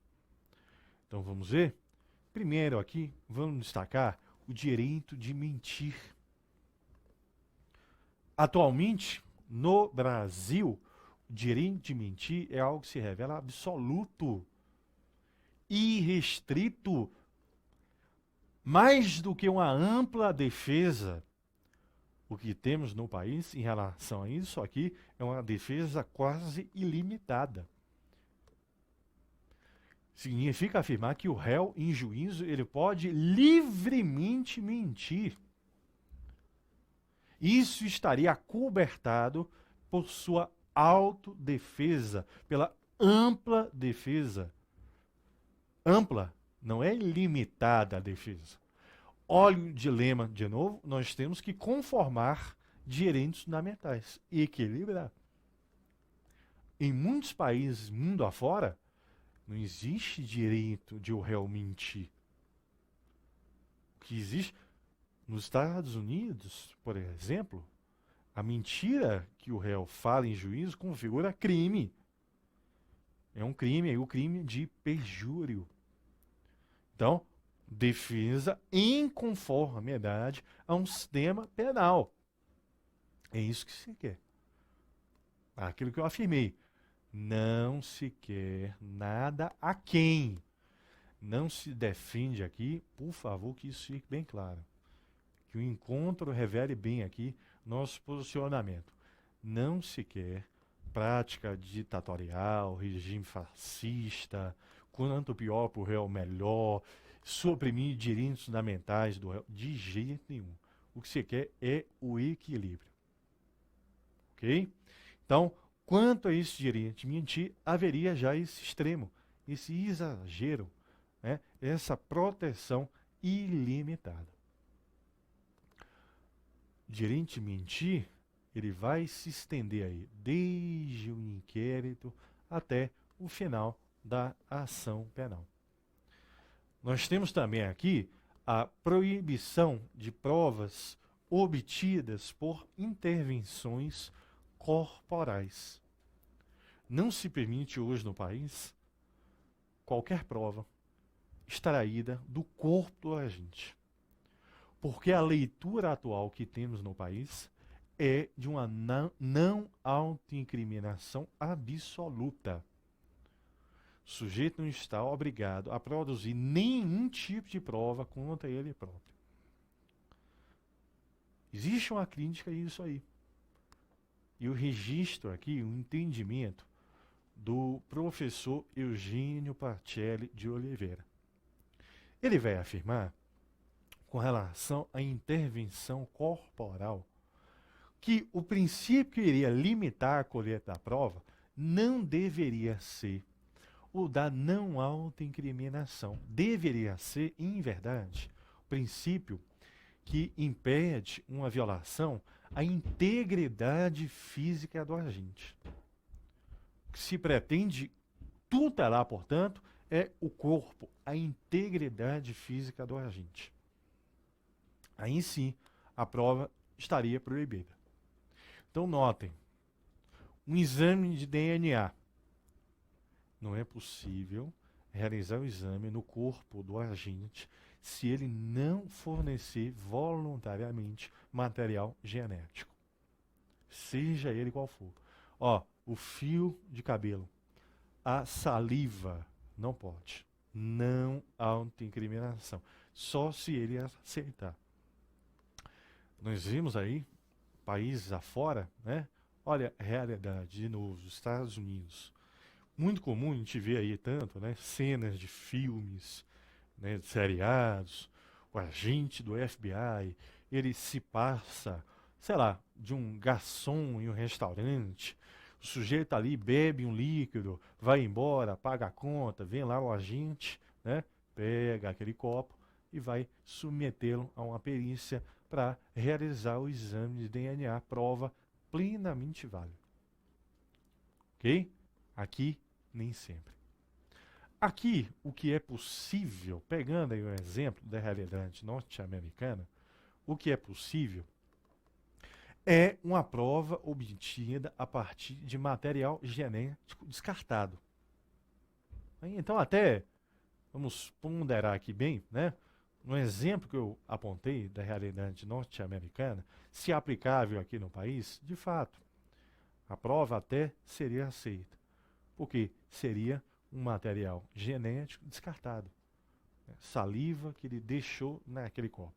Então vamos ver? Primeiro aqui, vamos destacar o direito de mentir. Atualmente, no Brasil, o direito de mentir é algo que se revela absoluto, irrestrito, mais do que uma ampla defesa. O que temos no país em relação a isso aqui é uma defesa quase ilimitada. Significa afirmar que o réu, em juízo, ele pode livremente mentir. Isso estaria acobertado por sua autodefesa, pela ampla defesa. Ampla, não é limitada a defesa. Olha o dilema, de novo, nós temos que conformar direitos fundamentais e equilibrar. Em muitos países, mundo afora, não existe direito de o réu mentir. O que existe nos Estados Unidos, por exemplo, a mentira que o réu fala em juízo configura crime. É um crime, o crime de perjúrio. Então, defesa em conformidade a um sistema penal. É isso que se quer. Aquilo que eu afirmei. Não se quer nada a quem. Não se defende aqui, por favor, que isso fique bem claro. Que o encontro revele bem aqui nosso posicionamento. Não se quer prática ditatorial, regime fascista, quanto pior para o réu, melhor, suprimir direitos fundamentais do réu, de jeito nenhum. O que se quer é o equilíbrio. Ok? Então, quanto a esse direito de mentir, haveria já esse extremo, esse exagero, né? Essa proteção ilimitada. O direito de mentir, ele vai se estender aí, desde o inquérito até o final da ação penal. Nós temos também aqui a proibição de provas obtidas por intervenções corporais. Não se permite hoje no país qualquer prova extraída do corpo do agente. Porque a leitura atual que temos no país é de uma não autoincriminação absoluta. O sujeito não está obrigado a produzir nenhum tipo de prova contra ele próprio. Existe uma crítica a isso aí. E o registro aqui, o entendimento do professor Eugênio Pacelli de Oliveira. Ele vai afirmar, com relação à intervenção corporal, que o princípio que iria limitar a colheita da prova não deveria ser o da não autoincriminação. Deveria ser, em verdade, o princípio que impede uma violação à integridade física do agente. O que se pretende tutelar, portanto, é o corpo, a integridade física do agente. Aí sim, a prova estaria proibida. Então, notem, um exame de DNA. Não é possível realizar o exame no corpo do agente se ele não fornecer voluntariamente material genético. Seja ele qual for. Ó, o fio de cabelo, a saliva, não pode. Não há autoincriminação. Só se ele aceitar. Nós vimos aí, países afora, né? Olha a realidade, de novo, os Estados Unidos. Muito comum a gente ver aí tanto, né? Cenas de filmes, né, de seriados, o agente do FBI, ele se passa, sei lá, de um garçom em um restaurante, o sujeito ali bebe um líquido, vai embora, paga a conta, vem lá o agente, né? Pega aquele copo e vai submetê-lo a uma perícia para realizar o exame de DNA, prova plenamente válida. Ok? Aqui, nem sempre. Aqui, o que é possível, pegando aí o exemplo da realidade norte-americana, o que é possível é uma prova obtida a partir de material genético descartado. Então, até, vamos ponderar aqui bem, né? Um exemplo que eu apontei da realidade norte-americana, se aplicável aqui no país, de fato, a prova até seria aceita, porque seria um material genético descartado, né? Saliva que ele deixou naquele copo.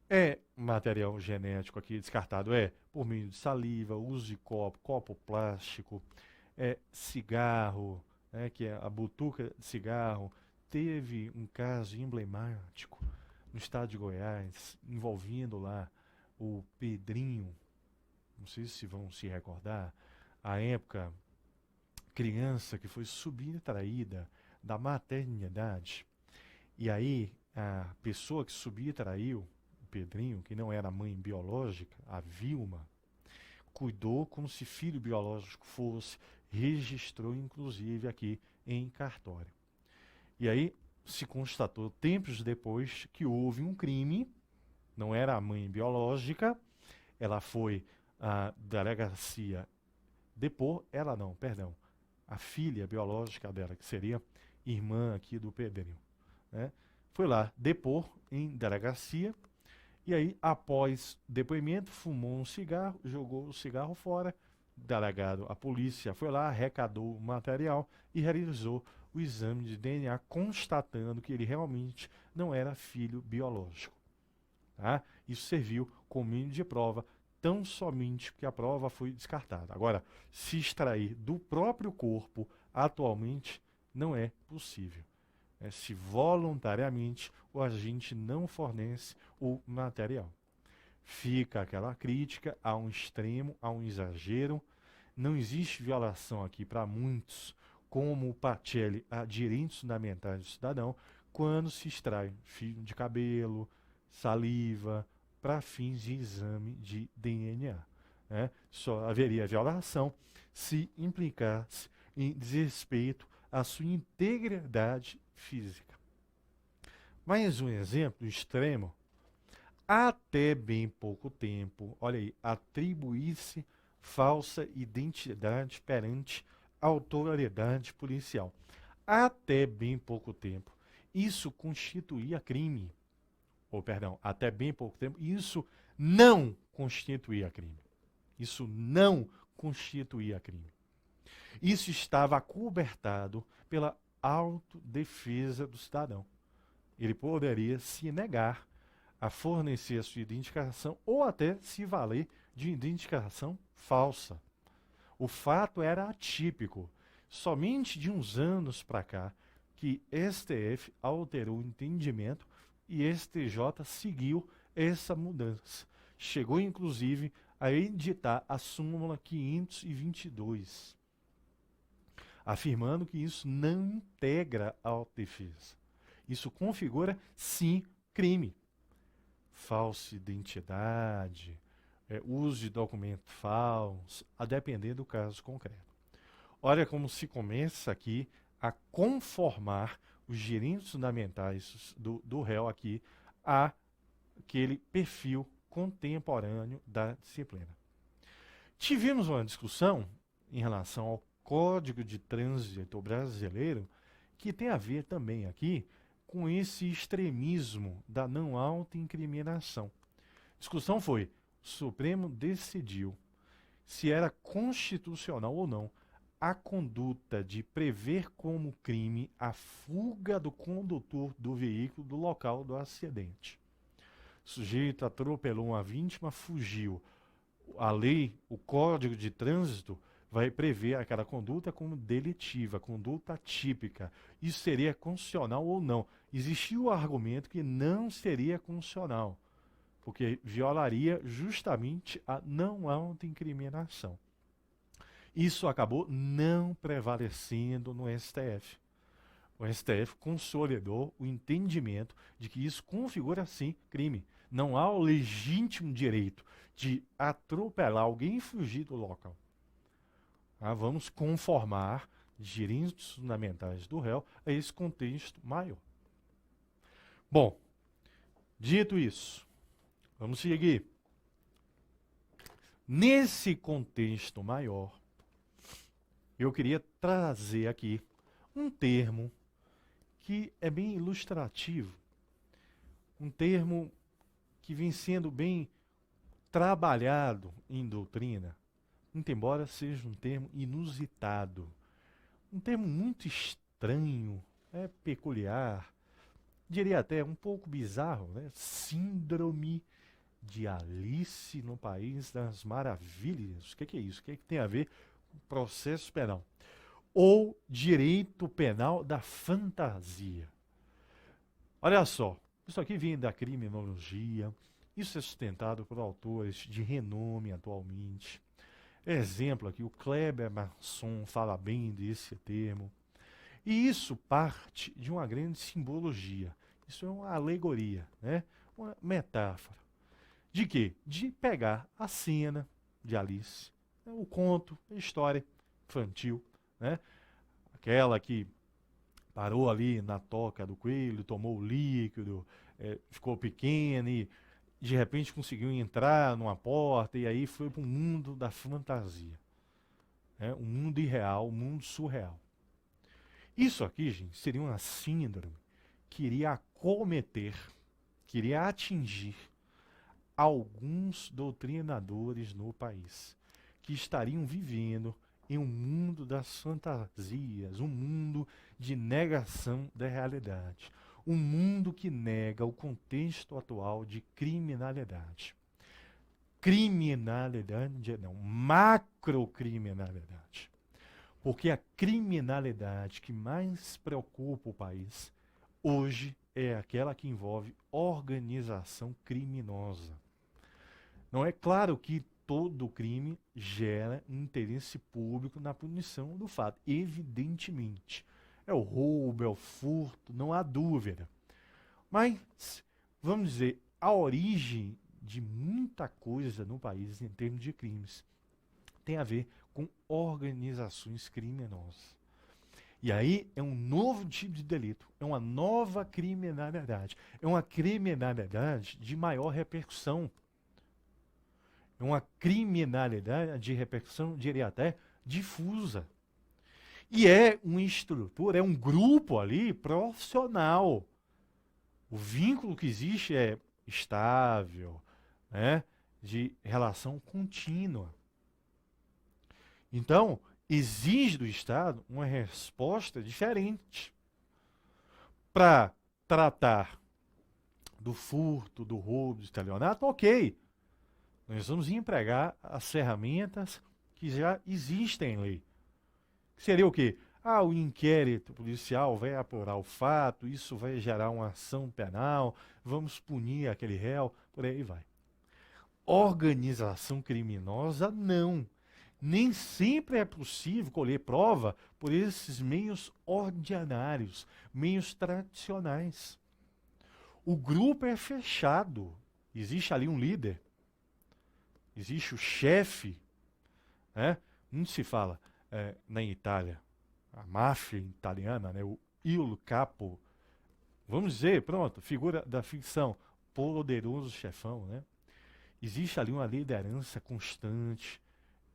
É material genético aqui descartado, por meio de saliva, uso de copo plástico, cigarro, né, que é a butuca de cigarro. Teve um caso emblemático no estado de Goiás, envolvendo lá o Pedrinho, não sei se vão se recordar, a época, criança que foi subtraída da maternidade. E aí, a pessoa que subtraiu o Pedrinho, que não era a mãe biológica, a Vilma, cuidou como se filho biológico fosse, registrou inclusive aqui em cartório. E aí se constatou, tempos depois, que houve um crime, não era a mãe biológica, ela foi à delegacia depor, a filha biológica dela, que seria irmã aqui do Pedrinho, né? Foi lá depor em delegacia, e aí, após depoimento, fumou um cigarro, jogou o cigarro fora. Delegado, a polícia foi lá, arrecadou o material e realizou o exame de DNA, constatando que ele realmente não era filho biológico. Tá? Isso serviu como meio de prova, tão somente que a prova foi descartada. Agora, se extrair do próprio corpo, atualmente, não é possível. Se voluntariamente o agente não fornece o material. Fica aquela crítica a um extremo, a um exagero. Não existe violação aqui para muitos, como o Pacelli, a direitos fundamentais do cidadão, quando se extrai fio de cabelo, saliva, para fins de exame de DNA. Né? Só haveria violação se implicasse em desrespeito à sua integridade física. Mais um exemplo extremo. Até bem pouco tempo, olha aí, atribuir-se falsa identidade perante autoridade policial. Até bem pouco tempo, isso constituía crime. Até bem pouco tempo, isso não constituía crime. Isso não constituía crime. Isso estava acobertado pela autodefesa do cidadão. Ele poderia se negar a fornecer a sua identificação ou até se valer de identificação falsa. O fato era atípico. Somente de uns anos para cá que STF alterou o entendimento e STJ seguiu essa mudança. Chegou inclusive a editar a súmula 522, afirmando que isso não integra a autodefesa. Isso configura, sim, crime. Falsa identidade, uso de documento falso, a depender do caso concreto. Olha como se começa aqui a conformar os direitos fundamentais do réu aqui a aquele perfil contemporâneo da disciplina. Tivemos uma discussão em relação ao Código de Trânsito Brasileiro, que tem a ver também aqui com esse extremismo da não autoincriminação. A discussão foi: o Supremo decidiu se era constitucional ou não a conduta de prever como crime a fuga do condutor do veículo do local do acidente. O sujeito atropelou uma vítima, fugiu. A lei, o Código de Trânsito, vai prever aquela conduta como delitiva, conduta atípica. Isso seria constitucional ou não? Existiu o argumento que não seria constitucional, porque violaria justamente a não autoincriminação. Isso acabou não prevalecendo no STF. O STF consolidou o entendimento de que isso configura, sim, crime. Não há o legítimo direito de atropelar alguém e fugir do local. Vamos conformar direitos fundamentais do réu a esse contexto maior. Bom, dito isso, vamos seguir. Nesse contexto maior, eu queria trazer aqui um termo que é bem ilustrativo, um termo que vem sendo bem trabalhado em doutrina, muito embora seja um termo inusitado, um termo muito estranho, peculiar, diria até um pouco bizarro, né? Síndrome de Alice no País das Maravilhas. O que é isso? O que tem a ver com processo penal? Ou direito penal da fantasia. Olha só, isso aqui vem da criminologia, isso é sustentado por autores de renome atualmente. Exemplo aqui, o Kleber Masson fala bem desse termo. E isso parte de uma grande simbologia. Isso é uma alegoria, né? Uma metáfora. De quê? De pegar a cena de Alice, né? O conto, a história infantil, né? Aquela que parou ali na toca do coelho, tomou o líquido, ficou pequena e de repente conseguiu entrar numa porta e aí foi para um mundo da fantasia. Um mundo irreal, um mundo surreal. Isso aqui, gente, seria uma síndrome que iria acometer, que iria atingir alguns doutrinadores no país, que estariam vivendo em um mundo das fantasias, um mundo de negação da realidade, um mundo que nega o contexto atual de criminalidade. Criminalidade, não, macrocriminalidade. Porque a criminalidade que mais preocupa o país hoje é aquela que envolve organização criminosa. Não é claro que todo crime gera interesse público na punição do fato. Evidentemente. É o roubo, é o furto, não há dúvida. Mas, vamos dizer, a origem de muita coisa no país em termos de crimes tem a ver com organizações criminosas. E aí é um novo tipo de delito, é uma nova criminalidade, é uma criminalidade de maior repercussão. É uma criminalidade de repercussão, diria até, difusa. E é uma estrutura, é um grupo ali profissional. O vínculo que existe é estável, né, de relação contínua. Então, exige do Estado uma resposta diferente para tratar do furto, do roubo, do estelionato. Ok, nós vamos empregar as ferramentas que já existem em lei. Seria o quê? O inquérito policial vai apurar o fato, isso vai gerar uma ação penal, vamos punir aquele réu, por aí vai. Organização criminosa, não. Nem sempre é possível colher prova por esses meios ordinários, meios tradicionais. O grupo é fechado. Existe ali um líder. Existe o chefe. Né? Muito se fala na Itália, a máfia italiana, né? O Il Capo. Vamos dizer, pronto, figura da ficção, poderoso chefão. Né? Existe ali uma liderança constante,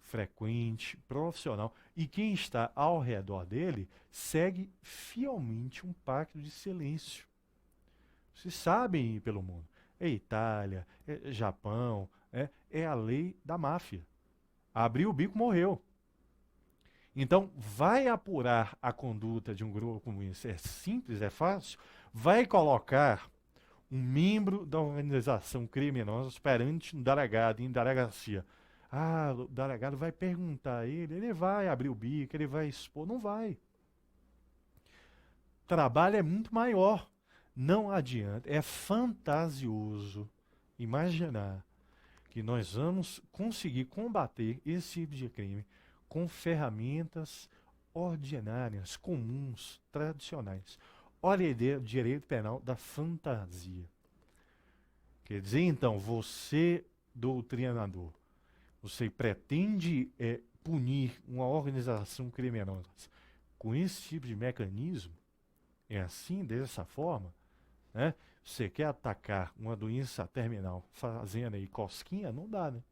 frequente, profissional, e quem está ao redor dele segue fielmente um pacto de silêncio. Vocês sabem pelo mundo. É Itália, é Japão, é a lei da máfia. Abriu o bico, morreu. Então, vai apurar a conduta de um grupo como esse. É simples, é fácil. Vai colocar um membro da organização criminosa perante um delegado em delegacia. O delegado vai perguntar a ele vai abrir o bico, ele vai expor. Não vai. O trabalho é muito maior. Não adianta. É fantasioso imaginar que nós vamos conseguir combater esse tipo de crime com ferramentas ordinárias, comuns, tradicionais. Olha a ideia do direito penal da fantasia. Quer dizer, então, você, doutrinador, você pretende punir uma organização criminosa com esse tipo de mecanismo? É assim, dessa forma? Né? Você quer atacar uma doença terminal fazendo aí cosquinha? Não dá, né?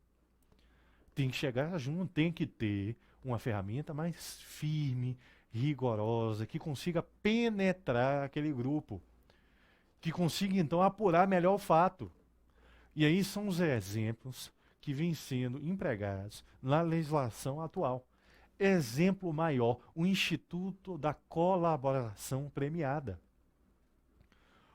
Tem que chegar junto, tem que ter uma ferramenta mais firme, rigorosa, que consiga penetrar aquele grupo, que consiga então apurar melhor o fato. E aí são os exemplos que vêm sendo empregados na legislação atual. Exemplo maior, o Instituto da Colaboração Premiada.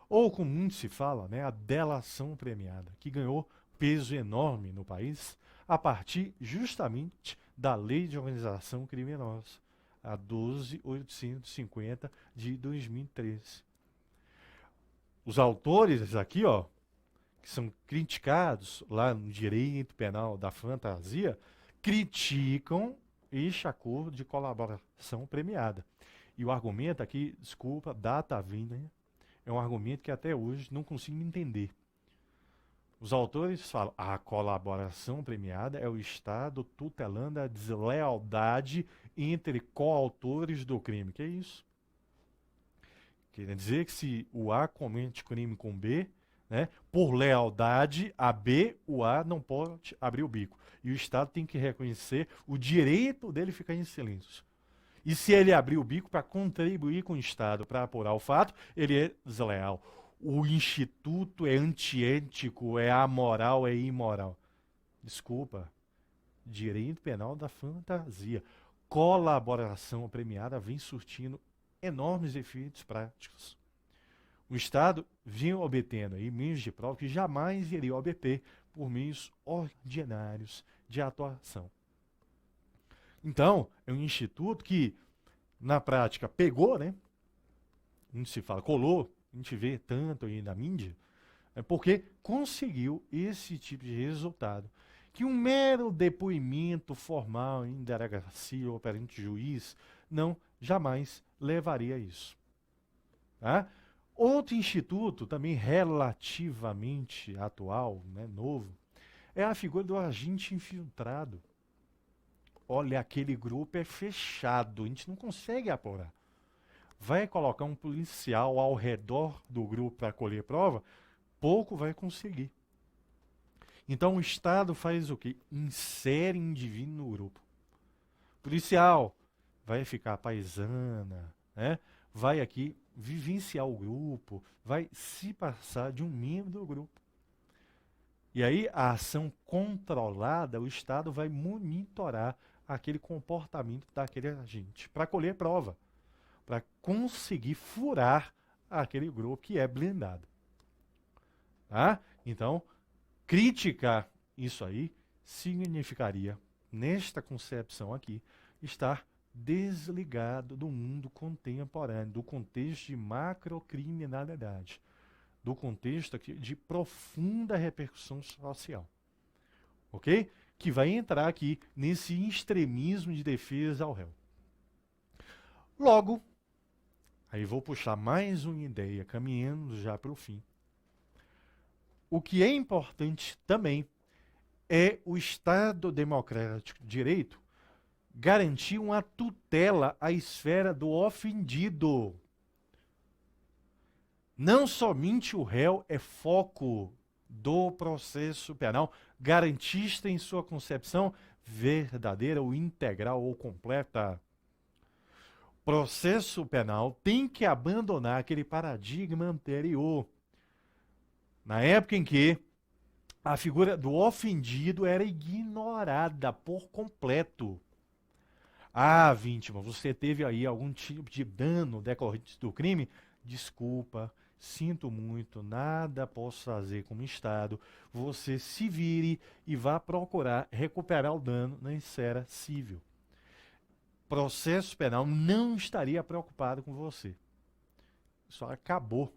Ou, como muito se fala, né, a delação premiada, que ganhou peso enorme no país a partir justamente da Lei de Organização Criminosa, a 12.850 de 2013. Os autores aqui, ó, que são criticados lá no direito penal da fantasia, criticam este acordo de colaboração premiada. E o argumento aqui, desculpa, data vinda, é um argumento que até hoje não consigo entender. Os autores falam, a colaboração premiada é o Estado tutelando a deslealdade entre coautores do crime. Que é isso? Quer dizer que se o A comete crime com B, né, por lealdade a B, o A não pode abrir o bico. E o Estado tem que reconhecer o direito dele ficar em silêncio. E se ele abrir o bico para contribuir com o Estado para apurar o fato, ele é desleal. O Instituto é antiético, é amoral, é imoral. Desculpa. Direito penal da fantasia. Colaboração premiada vem surtindo enormes efeitos práticos. O Estado vinha obtendo aí meios de prova que jamais iria obter por meios ordinários de atuação. Então, é um instituto que, na prática, pegou, né? Não se fala, colou, a gente vê tanto aí na mídia, é porque conseguiu esse tipo de resultado. Que um mero depoimento formal em delegacia ou perante juiz, não, jamais levaria a isso. Tá? Outro instituto, também relativamente atual, né, novo, é a figura do agente infiltrado. Olha, aquele grupo é fechado, a gente não consegue apurar. Vai colocar um policial ao redor do grupo para colher prova, pouco vai conseguir. Então o Estado faz o quê? Insere indivíduo no grupo. Policial vai ficar paisana, né? Vai aqui vivenciar o grupo, vai se passar de um membro do grupo. E aí a ação controlada, o Estado vai monitorar aquele comportamento daquele agente para colher prova, para conseguir furar aquele grupo que é blindado. Tá? Então, criticar isso aí significaria, nesta concepção aqui, estar desligado do mundo contemporâneo, do contexto de macrocriminalidade, do contexto aqui de profunda repercussão social. Ok? Que vai entrar aqui nesse extremismo de defesa ao réu. Logo, aí vou puxar mais uma ideia, caminhando já para o fim. O que é importante também é o Estado Democrático de Direito garantir uma tutela à esfera do ofendido. Não somente o réu é foco do processo penal, garantista em sua concepção verdadeira ou integral ou completa. Processo penal tem que abandonar aquele paradigma anterior. Na época em que a figura do ofendido era ignorada por completo. Ah, vítima, você teve aí algum tipo de dano decorrente do crime? Desculpa, sinto muito, nada posso fazer como Estado. Você se vire e vá procurar recuperar o dano na esfera civil. Processo penal não estaria preocupado com você. Isso acabou.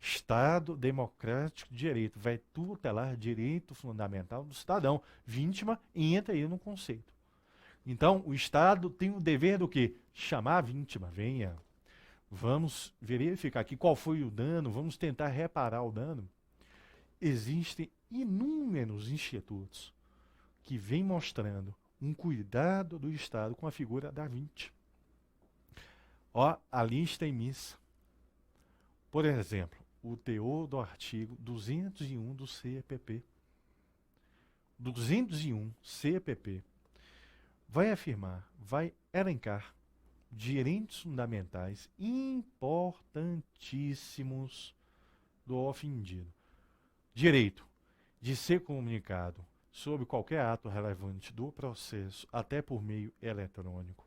Estado Democrático de Direito vai tutelar direito fundamental do cidadão. Vítima entra aí no conceito. Então, o Estado tem o dever do quê? Chamar a vítima, venha. Vamos verificar aqui qual foi o dano, vamos tentar reparar o dano. existem inúmeros institutos que vêm mostrando um cuidado do Estado com a figura da 20. Ó, a lista imissa. Por exemplo, o teor do artigo 201 do CPP. 201 CPP vai afirmar, vai elencar direitos fundamentais importantíssimos do ofendido. Direito de ser comunicado sobre qualquer ato relevante do processo, até por meio eletrônico.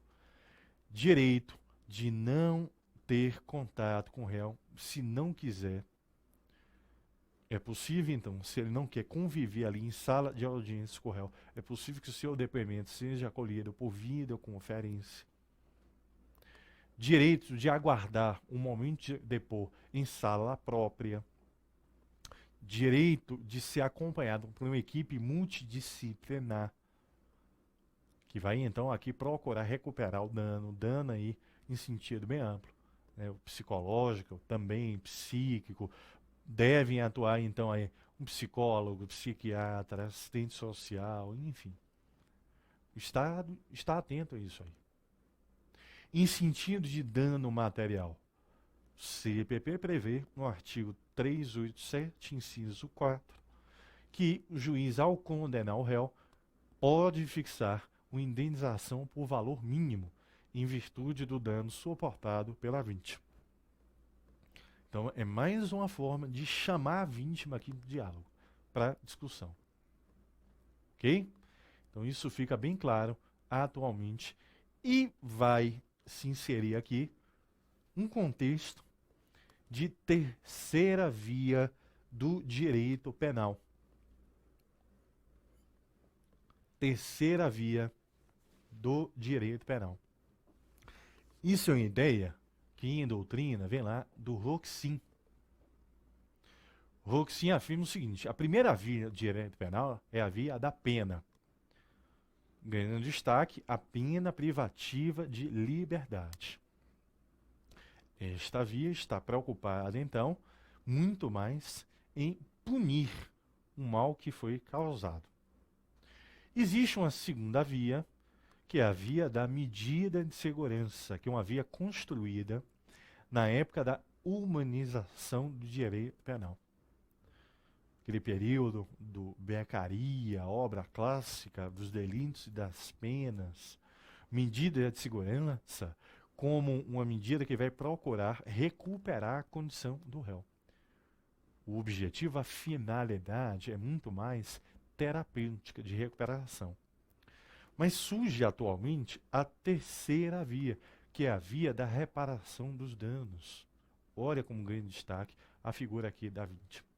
Direito de não ter contato com o réu se não quiser. É possível, então, se ele não quer conviver ali em sala de audiência com o réu, é possível que o seu depoimento seja acolhido por videoconferência. Direito de aguardar um momento de depor em sala própria. Direito de ser acompanhado por uma equipe multidisciplinar, que vai, então, aqui procurar recuperar o dano aí em sentido bem amplo, né? O psicológico, também psíquico. Devem atuar, então, aí um psicólogo, psiquiatra, assistente social, enfim. O Estado está atento a isso aí. Em sentido de dano material, o CPP prevê, no artigo 387, inciso 4, que o juiz, ao condenar o réu, pode fixar uma indenização por valor mínimo, em virtude do dano suportado pela vítima. Então, é mais uma forma de chamar a vítima aqui para diálogo, para discussão. Ok? Então, isso fica bem claro atualmente e vai se inserir aqui um contexto de terceira via do direito penal. Terceira via do direito penal. Isso é uma ideia que em doutrina vem lá do Roxin. Roxin afirma o seguinte: a primeira via do direito penal é a via da pena, ganhando destaque a pena privativa de liberdade. Esta via está preocupada, então, muito mais em punir o mal que foi causado. Existe uma segunda via, que é a via da medida de segurança, que é uma via construída na época da humanização do direito penal. Aquele período do Beccaria, obra clássica dos delitos e das penas, medida de segurança como uma medida que vai procurar recuperar a condição do réu. O objetivo, a finalidade é muito mais terapêutica, de recuperação. Mas surge atualmente a terceira via, que é a via da reparação dos danos. Olha como grande destaque a figura aqui da vítima.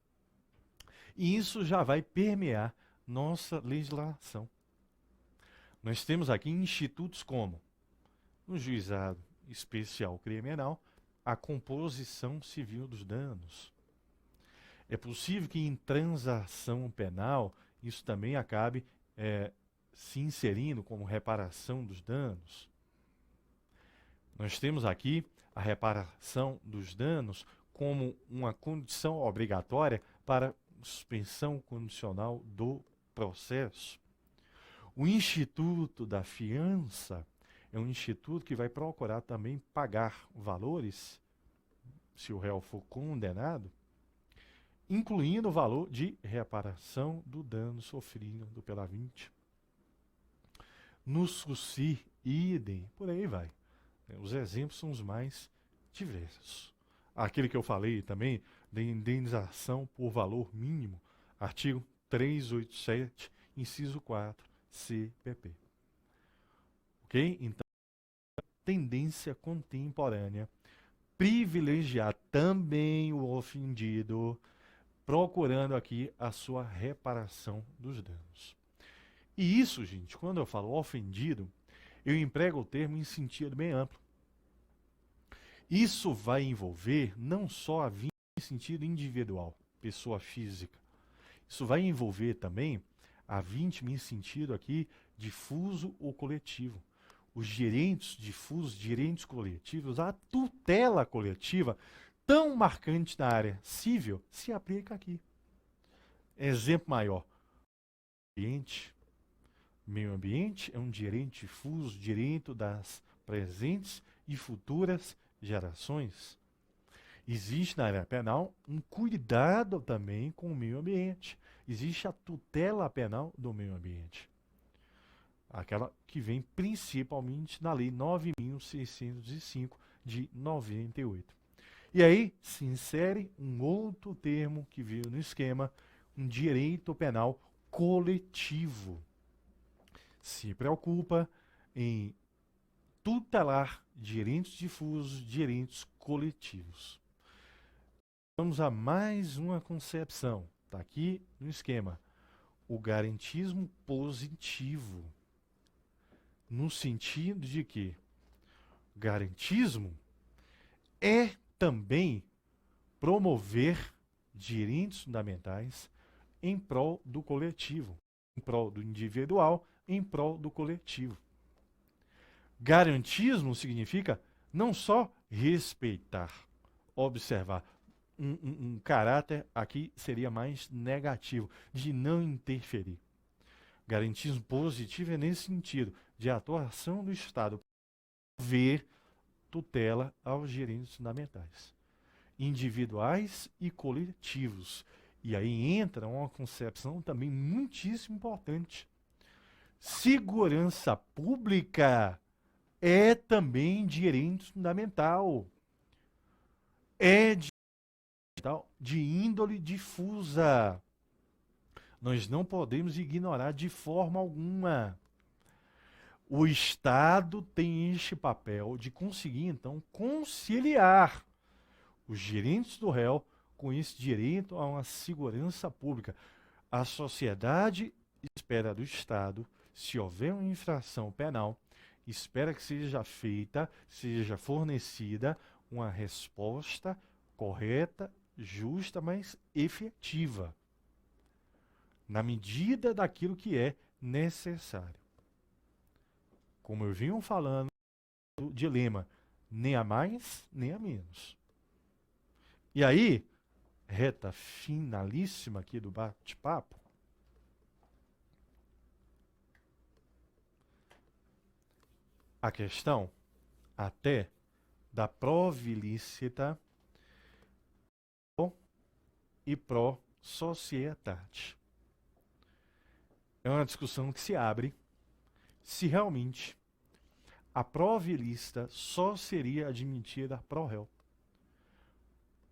E isso já vai permear nossa legislação. Nós temos aqui institutos como o Juizado Especial Criminal, a composição civil dos danos. É possível que em transação penal isso também acabe se inserindo como reparação dos danos. Nós temos aqui a reparação dos danos como uma condição obrigatória para suspensão condicional do processo. O Instituto da Fiança é um instituto que vai procurar também pagar valores, se o réu for condenado, incluindo o valor de reparação do dano sofrido pela vítima. No SUSI, idem, por aí vai. Os exemplos são os mais diversos. Aquele que eu falei também, da indenização por valor mínimo, artigo 387, inciso 4, CPP. Ok? Então, tendência contemporânea, privilegiar também o ofendido, procurando aqui a sua reparação dos danos. E isso, gente, quando eu falo ofendido, eu emprego o termo em sentido bem amplo. Isso vai envolver não só a vítima em sentido individual, pessoa física. Isso vai envolver também a vítima em sentido aqui difuso ou coletivo. Os direitos difusos, direitos coletivos, a tutela coletiva, tão marcante na área civil, se aplica aqui. Exemplo maior. Ambiente. Meio ambiente é um direito difuso, direito das presentes e futuras gerações. Existe na área penal um cuidado também com o meio ambiente. Existe a tutela penal do meio ambiente. Aquela que vem principalmente na Lei 9.605 de 98. E aí se insere um outro termo que veio no esquema, um direito penal coletivo. Se preocupa em tutelar direitos difusos, direitos coletivos. Vamos a mais uma concepção. Está aqui no esquema. O garantismo positivo. No sentido de que garantismo é também promover direitos fundamentais em prol do coletivo, em prol do individual, em prol do coletivo. Garantismo significa não só respeitar, observar. Um caráter aqui seria mais negativo, de não interferir. Garantismo positivo é nesse sentido, de atuação do Estado, ver tutela aos direitos fundamentais, individuais e coletivos. E aí entra uma concepção também muitíssimo importante. Segurança pública é também direito fundamental. É de índole difusa. Nós não podemos ignorar de forma alguma. O Estado tem este papel de conseguir, então, conciliar os direitos do réu com esse direito a uma segurança pública. A sociedade espera do Estado, se houver uma infração penal, espera que seja feita, seja fornecida uma resposta correta, justa, mas efetiva, na medida daquilo que é necessário. Como eu vinha falando, o dilema, nem a mais, nem a menos. E aí, reta finalíssima aqui do bate-papo, a questão até da prova ilícita e pró-sociedade. É uma discussão que se abre se realmente a prova ilícita só seria admitida pró réu.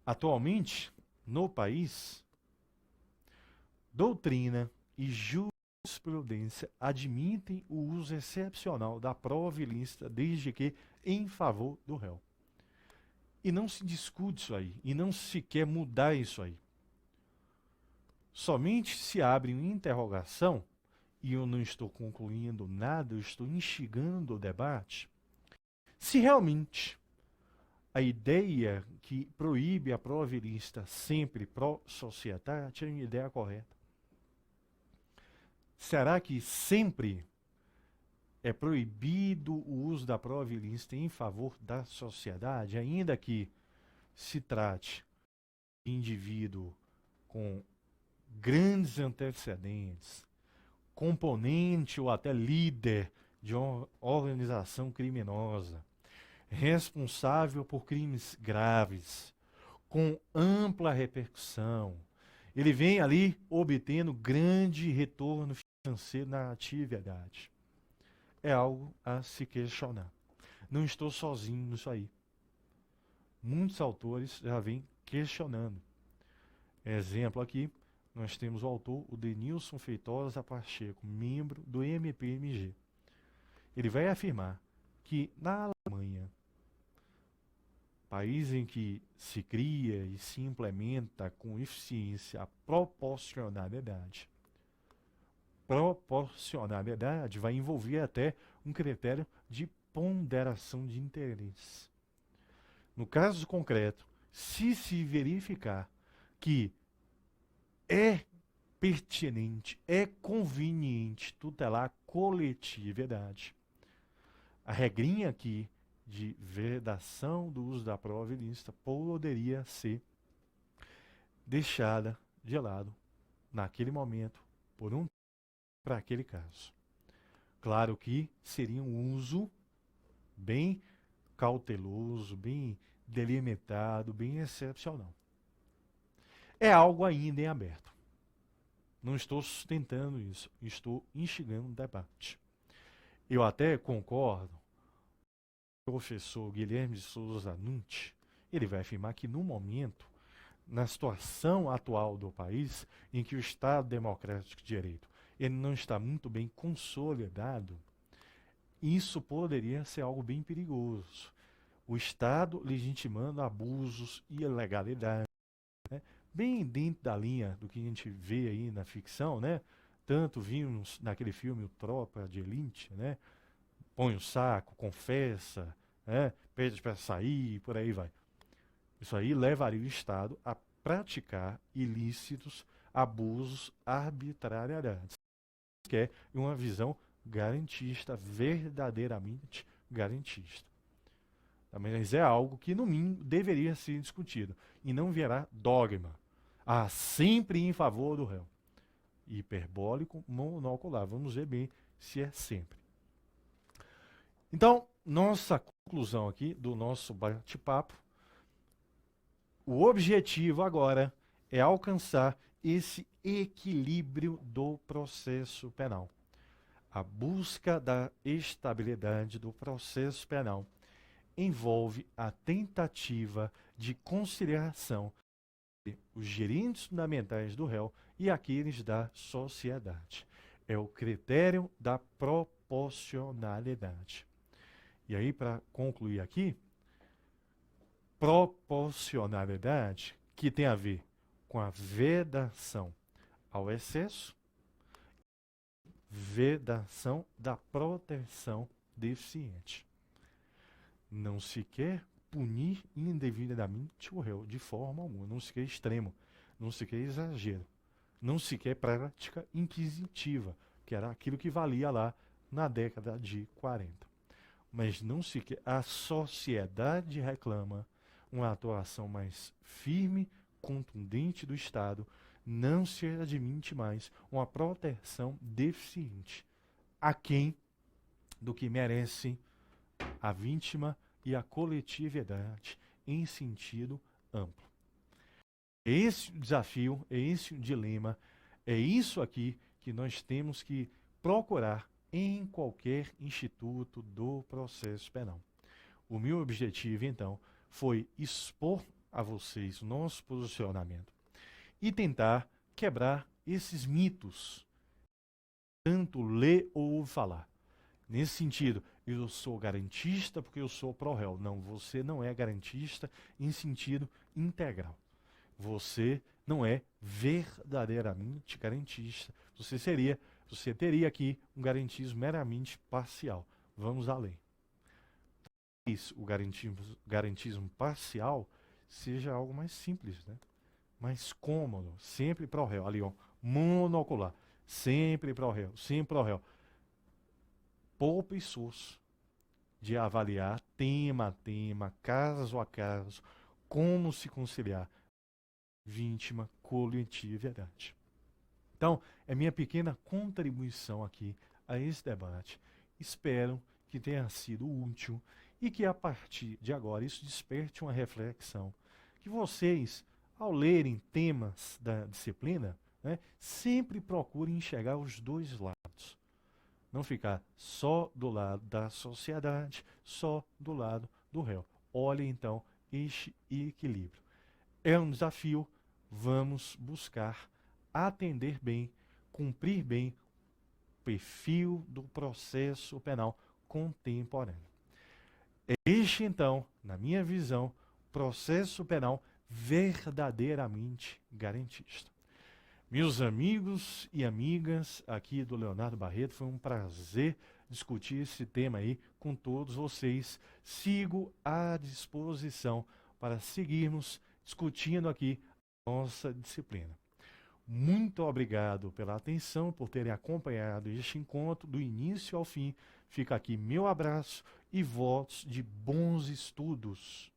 Atualmente, no país, doutrina e jurisprudência admitem o uso excepcional da prova ilícita desde que em favor do réu. E não se discute isso aí, e não se quer mudar isso aí. Somente se abre uma interrogação, e eu não estou concluindo nada, eu estou instigando o debate, se realmente a ideia que proíbe a prova ilícita sempre pró-sociedade é uma ideia correta. Será que sempre é proibido o uso da prova ilícita em favor da sociedade, ainda que se trate de indivíduo com grandes antecedentes, componente ou até líder de uma organização criminosa, responsável por crimes graves, com ampla repercussão. Ele vem ali obtendo grande retorno financeiro na atividade. É algo a se questionar. Não estou sozinho nisso aí. Muitos autores já vêm questionando. Exemplo aqui, nós temos o autor, o Denilson Feitosa Pacheco, membro do MPMG. Ele vai afirmar que na Alemanha, país em que se cria e se implementa com eficiência a proporcionalidade. Proporcionalidade vai envolver até um critério de ponderação de interesse. No caso concreto, se verificar que é pertinente, é conveniente tutelar a coletividade, a regrinha aqui de vedação do uso da prova ilícita poderia ser deixada de lado naquele momento, por um para aquele caso. Claro que seria um uso bem cauteloso, bem delimitado, bem excepcional. É algo ainda em aberto. Não estou sustentando isso, estou instigando um debate. Eu até concordo com o professor Guilherme de Souza Nutti, ele vai afirmar que no momento, na situação atual do país, em que o Estado Democrático de Direito ele não está muito bem consolidado, isso poderia ser algo bem perigoso. O Estado legitimando abusos e ilegalidades, né? Bem dentro da linha do que a gente vê aí na ficção, né? Tanto vimos naquele filme O Tropa de Elite, né? Põe o saco, confessa, né? Pede para sair, por aí vai. Isso aí levaria o Estado a praticar ilícitos, abusos, arbitrariedades, que é uma visão garantista, verdadeiramente garantista. Mas é algo que, no mínimo, deveria ser discutido e não virá dogma. Ah, sempre em favor do réu. Hiperbólico, monocular. Vamos ver bem se é sempre. Então, nossa conclusão aqui do nosso bate-papo, o objetivo agora é alcançar esse equilíbrio do processo penal. A busca da estabilidade do processo penal envolve a tentativa de conciliação entre os direitos fundamentais do réu e aqueles da sociedade. É o critério da proporcionalidade. E aí, para concluir aqui, proporcionalidade que tem a ver com a vedação ao excesso, vedação da proteção deficiente. Não se quer punir indevidamente o réu de forma alguma, não se quer extremo, não se quer exagero, não se quer prática inquisitiva, que era aquilo que valia lá na década de 40. Mas não se quer, a sociedade reclama uma atuação mais firme, contundente do Estado, não se admite mais uma proteção deficiente, aquém do que merece a vítima e a coletividade em sentido amplo. É esse o desafio, é esse o dilema, é isso aqui que nós temos que procurar em qualquer instituto do processo penal. O meu objetivo, então, foi expor a vocês o nosso posicionamento e tentar quebrar esses mitos, tanto ler ou ouvir falar. Nesse sentido, eu sou garantista porque eu sou pró-réu. Não, você não é garantista em sentido integral. Você não é verdadeiramente garantista. Você teria aqui um garantismo meramente parcial. Vamos além. Talvez o garantismo parcial seja algo mais simples, né? Mais cômodo, sempre pró-réu. Ali, ó, monocular, sempre pró-réu, sempre pró-réu. Poupa esforço de avaliar tema a tema, caso a caso, como se conciliar vítima, coletividade. Então, é minha pequena contribuição aqui a esse debate. Espero que tenha sido útil e que a partir de agora isso desperte uma reflexão. Que vocês, ao lerem temas da disciplina, né, sempre procurem enxergar os dois lados. Não ficar só do lado da sociedade, só do lado do réu. Olhe então este equilíbrio. É um desafio, vamos buscar atender bem, cumprir bem o perfil do processo penal contemporâneo. É este, então, na minha visão, processo penal verdadeiramente garantista. Meus amigos e amigas aqui do Leonardo Barreto, foi um prazer discutir esse tema aí com todos vocês. Sigo à disposição para seguirmos discutindo aqui a nossa disciplina. Muito obrigado pela atenção, por terem acompanhado este encontro do início ao fim. Fica aqui meu abraço e votos de bons estudos.